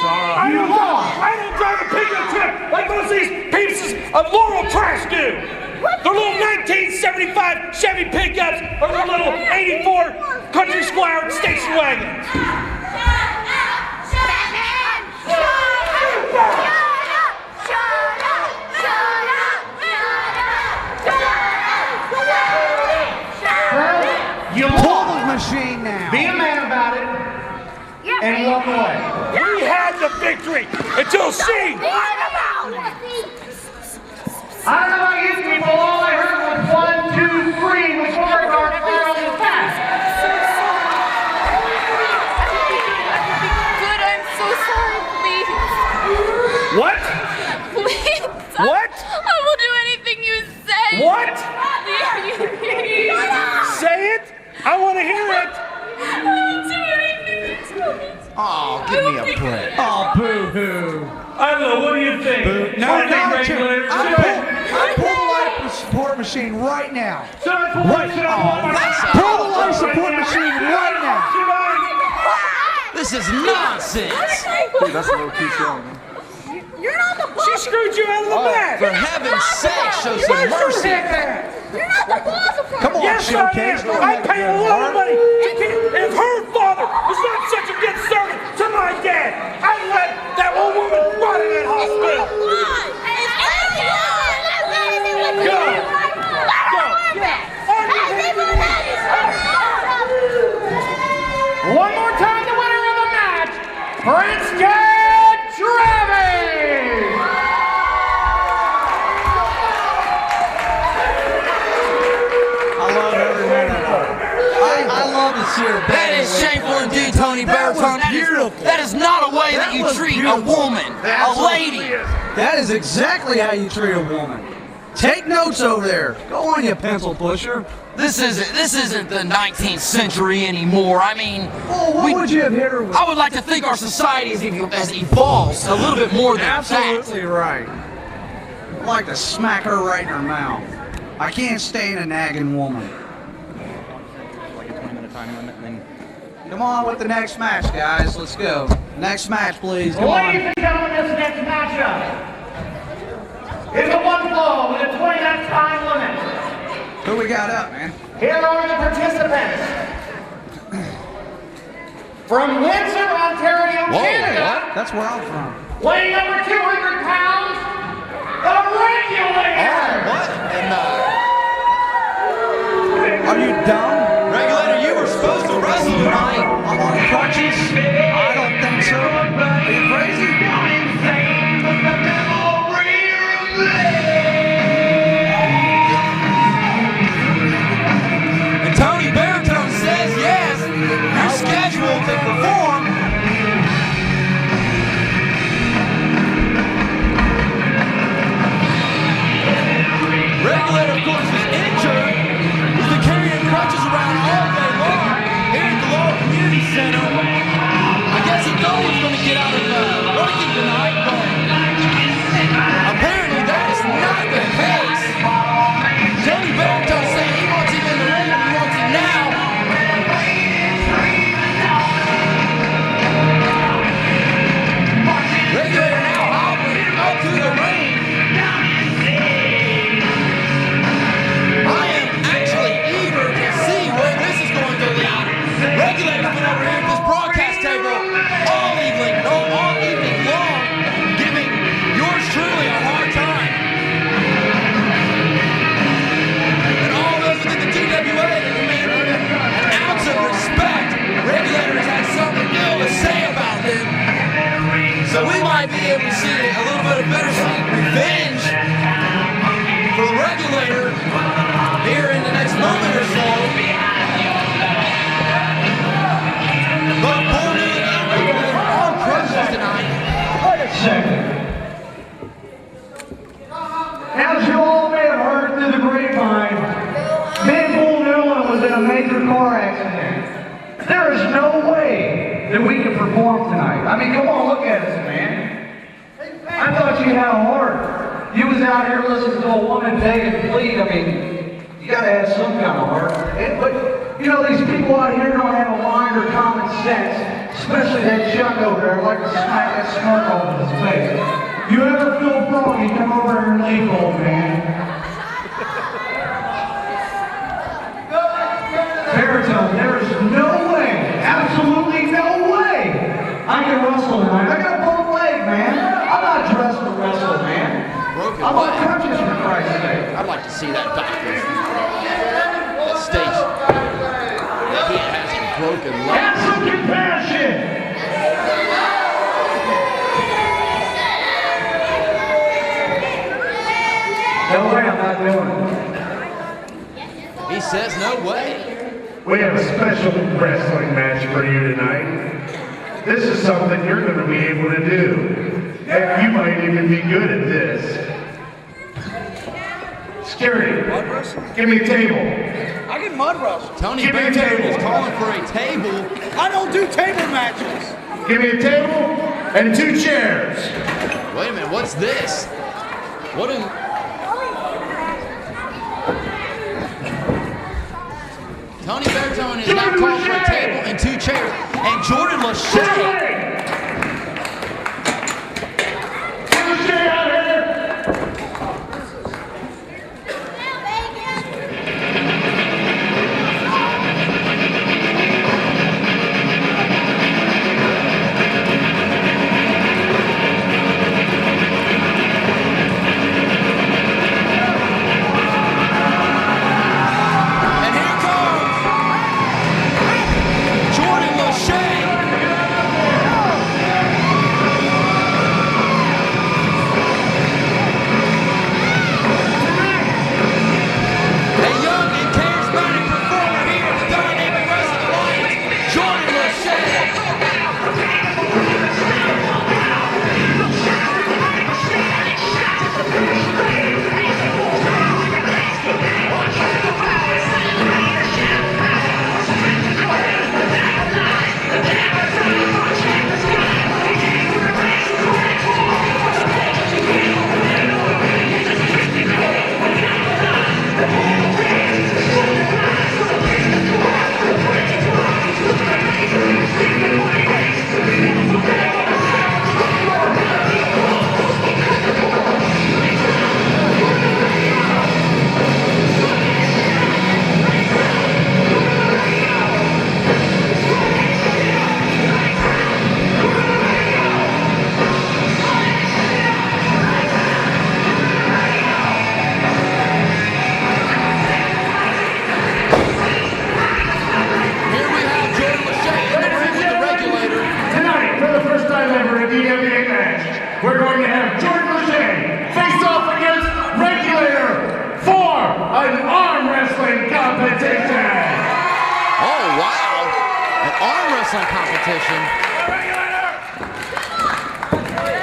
S3: I don't drive a pickup truck like most of these pieces of Laurel trash do. Their little 1975 Chevy pickups or their little 84 Country Squire station wagons.
S5: You
S6: Pull the machine now.
S5: Be a man about it and walk away.
S3: We had the victory until she.
S5: I don't know about you people, all I heard was 1, 2, 3 with Beauregard on the back.
S8: Good, I'm so sorry, please.
S3: What?
S8: Please.
S3: What?
S8: I will do anything you say.
S3: What?
S8: Please.
S3: Say it. I want to hear it.
S8: I will do anything you tell me.
S4: Oh, give me a break.
S6: Oh, boo-hoo.
S3: I don't know. What do you think?
S6: No,
S3: What do you think,
S6: no,
S3: regulators?
S6: I pull the life support machine right now.
S3: Sir, pull
S6: Pull the life support machine right now.
S4: This is nonsense.
S10: Dude, that's a little too strong.
S8: You're not the boss.
S3: She screwed you out of the bag.
S4: For heaven's sake, show some mercy.
S8: You're not the boss of her.
S6: Come on,
S3: Yes,
S6: Showcase.
S3: I am. I pay a lot of money to keep. If her father was not such a good servant to my dad, I'd let that old woman rot in that hospital. Go.
S5: One more time, the winner of the match, Prince Travis.
S6: I love every minute of it. I love to see her.
S4: That is shameful indeed, Tony Baritone. That is not a way that you treat a woman, a lady.
S6: That is exactly how you treat a woman. Take notes over there. Go on, you pencil pusher.
S4: This isn't the 19th century anymore. I mean,
S6: Oh, what would you have hit her with?
S4: I would like to think our society has evolved a little bit more than
S6: Absolutely right. I'd like to smack her right in her mouth. I can't stand a nagging woman.
S14: Like a 20-minute time limit, and then.
S6: Come on with the next match, guys. Let's go. Next match, please. Come
S5: Ladies
S6: on.
S5: and gentlemen, this next matchup is a one fall with a 20-minute time limit.
S6: Who we got up, man?
S5: Here are the participants. From Windsor, Ontario, Canada,
S6: That's where I'm from.
S5: weighing over 200 pounds, the Regulator.
S4: What?
S6: Are you dumb?
S4: Regulator, you were supposed to wrestle tonight.
S6: I'm on crutches? I don't think so. Are you crazy?
S4: And Tony Baritone says yes, you're scheduled to perform. Regulator, of course, is injured. He's been carrying crutches around all day long here at the Laurel Community Center.
S6: major car accident. There is no way that we can perform tonight. I mean, come on, look at us, man. I thought you had a heart. You was out here listening to a woman beg and plead. I mean, you gotta have some kind of heart. But, you know, these people out here don't have a mind or common sense, especially that Chuck over there. I'd like to smack that smirk off of his face. You ever feel froggy, come over here and leave, old man. Baritone, there's no way, absolutely no way I can wrestle tonight. I got a broken leg, man. I'm not dressed to wrestle, man.
S4: Broken
S6: I'm
S4: leg.
S6: on crutches, for Christ's sake.
S4: I'd like to see that doctor. That stage. That he has a broken leg.
S6: Have some compassion. No way, I'm not doing it.
S4: He says no way.
S2: We have a special wrestling match for you tonight. This is something you're going to be able to do. Heck, you might even be good at this. Security, give me a table.
S6: I get mud wrestle.
S4: Tony
S2: Give me a
S4: Baritone
S2: table.
S4: is calling for a table.
S6: I don't do table matches.
S2: Give me a table and 2 chairs.
S4: Wait a minute, what's this? What in... Tony Baritone is now calling for a table and 2 chairs. And Jordan Lachey.
S2: DWA match. We're going to have Jordan Lachey face off against Regulator for an arm wrestling competition.
S4: Oh, wow. An arm wrestling competition.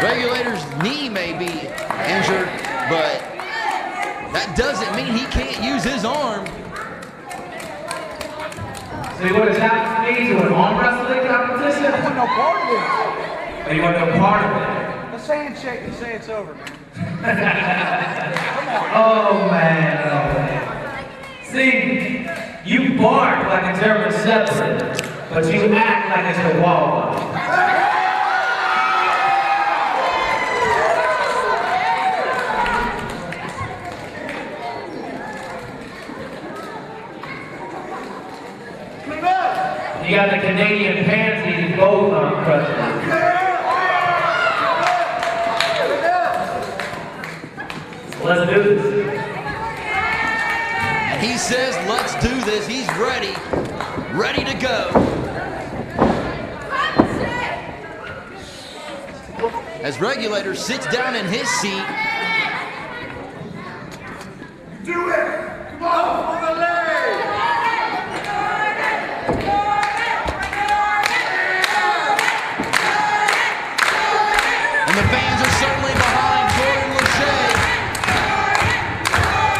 S4: Regulator's knee may be injured, but that doesn't mean he can't use his arm.
S3: See what has happened to me to an arm wrestling competition?
S6: I want no part of it.
S3: Oh, you want no part of it?
S6: Let's handshake and say it's over, man.
S3: Oh man, oh man. See, you bark like a German Shepherd, but you act like a Chihuahua. You got the Canadian pansies both on crutches. Let's do this.
S4: He says, let's do this. He's ready. Ready to go. As Regulator sits down in his seat.
S2: Do it! Come on, for the leg!
S4: And the fans are certainly behind Jordan Lachey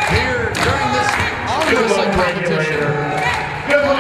S4: here during this arm wrestling competition.
S2: Good luck,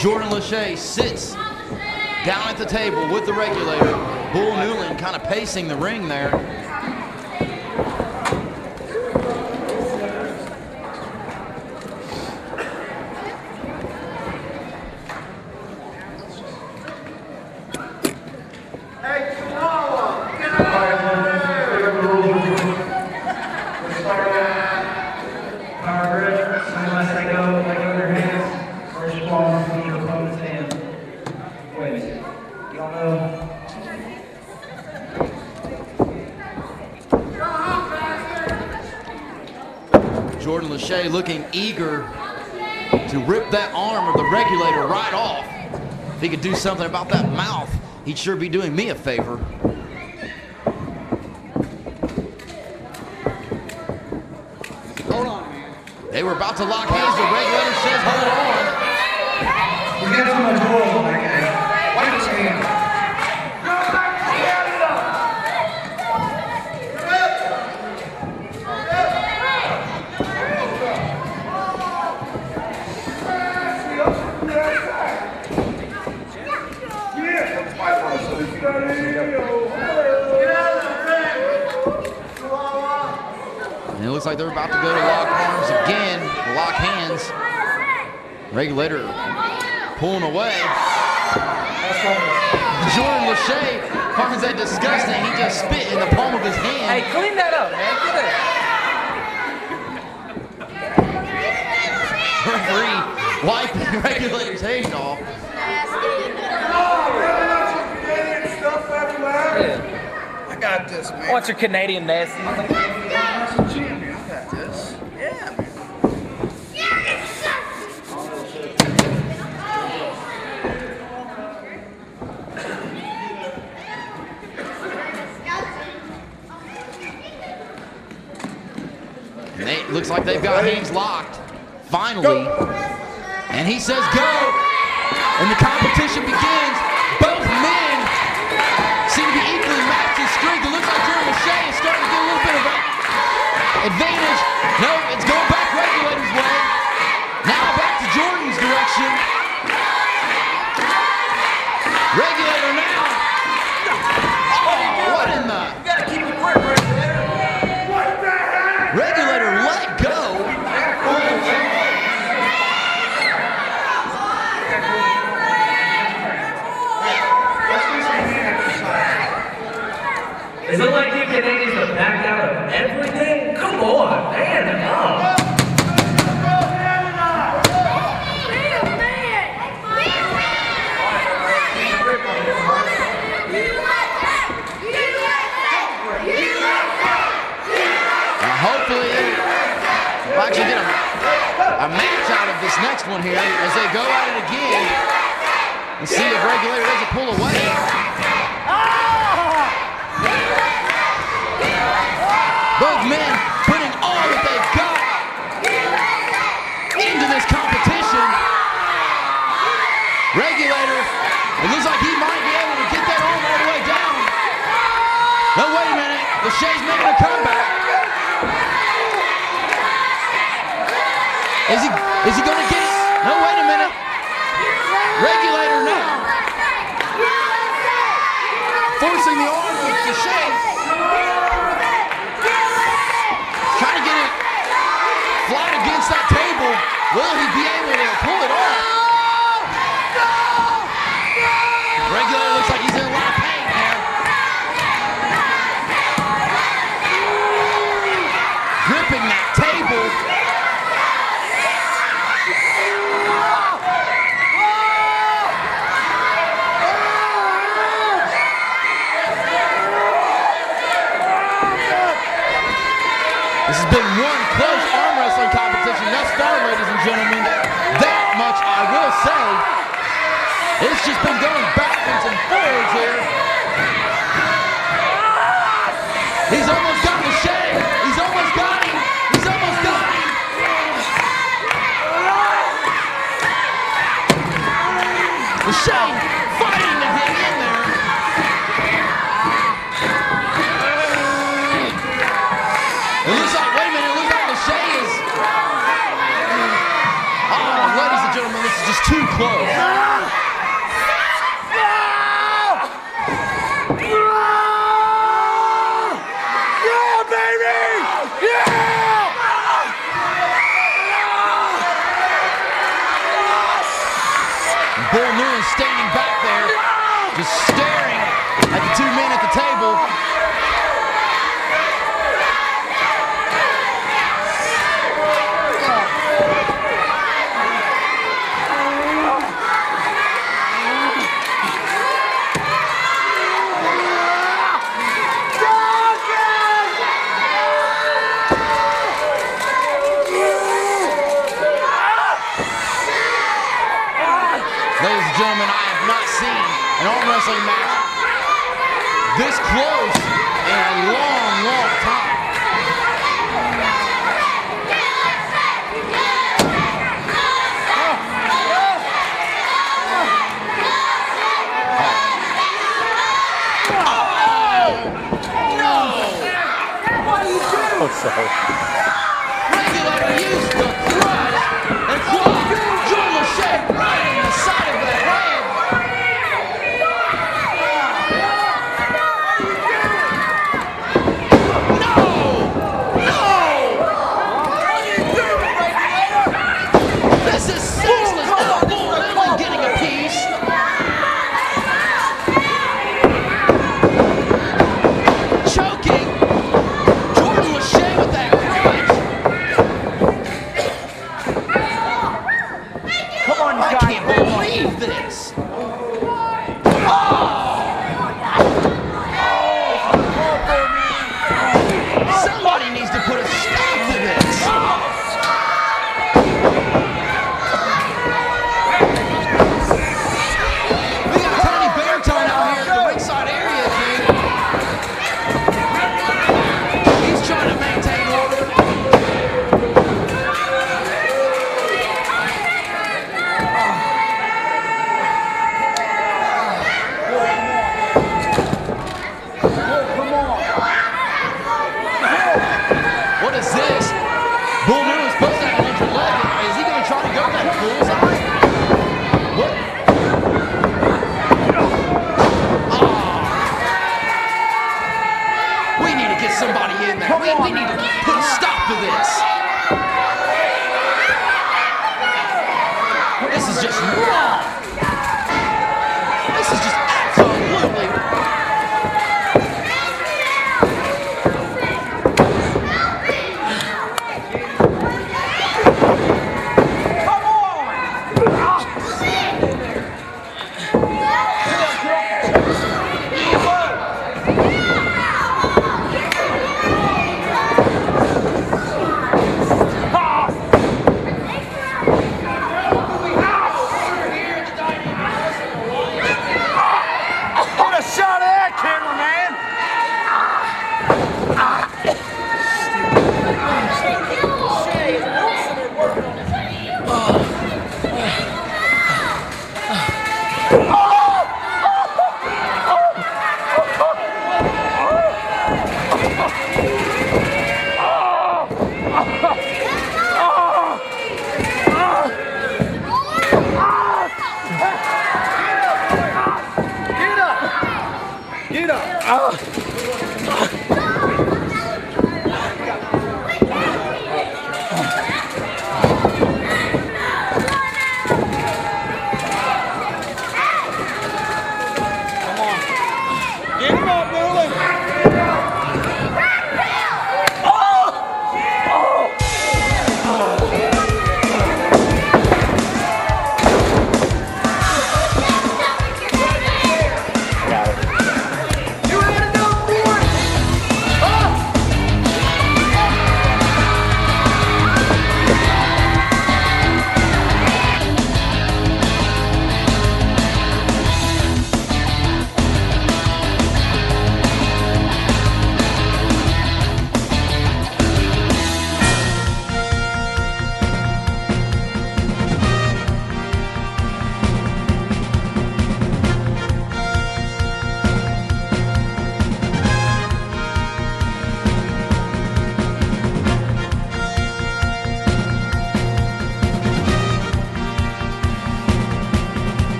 S4: Jordan Lachey sits down at the table with the regulator. Bull Newlun kind of pacing the ring there. Jordan Lachey looking eager to rip that arm of the regulator right off. If he could do something about that mouth, he'd sure be doing me a favor.
S6: Hold on, man.
S4: They were about to lock hands. The regulator says, hold on.
S6: He's got too much oil on that guy. Wipe his hand.
S4: And it looks like they're about to go to lock arms again, lock hands. Regulator pulling away. Jordan Lachey finds that disgusting. He just spit in the palm of his hand.
S14: Hey, clean that up, man. Get it.
S4: Referee wiping the regulator's hand off.
S14: I got this, man. What's your Canadian nasty? I got this. Yeah, man.
S4: And it looks like they've got hands locked, finally. And he says go. And the competition begins. Both men seem to be equally matched in strength. It looks like Jordan Lachey is starting to get a little bit of an advantage. No, it's going back regulator's way. Now back to Jordan's direction. Regulator now. Oh, what in the?
S14: You gotta keep it quick, regulator. What the heck?
S4: Regulator let go.
S3: Is it like you Canadians have backed out of everything? Come on, man. Oh.
S4: Hopefully, we'll actually get a match out of this next one here as they go at it again and see if regulator doesn't pull away. Both men putting all that they've got into this competition. Regulator, it looks like he might be able to get that arm all the way down. No, wait a minute. Lachey's making a comeback. Is he going to get it? No, wait a minute. Regulator now. Forcing the arm of Lachey. Trying to get it flat against that table. Will he be able to pull it off? Regulator looks like he's in a lot of pain there. Gripping that table. This has been one close arm wrestling competition thus far, ladies and gentlemen. That much I will say. It's just been going backwards and forwards here. He's almost got Lachey. He's almost got him. He's almost got him. Lachey fighting to hang in there. It looks like, wait a minute, it looks like Lachey is... Oh, ladies and gentlemen, this is just too close. Bull Newlun standing back there, just staring at the two men at the table.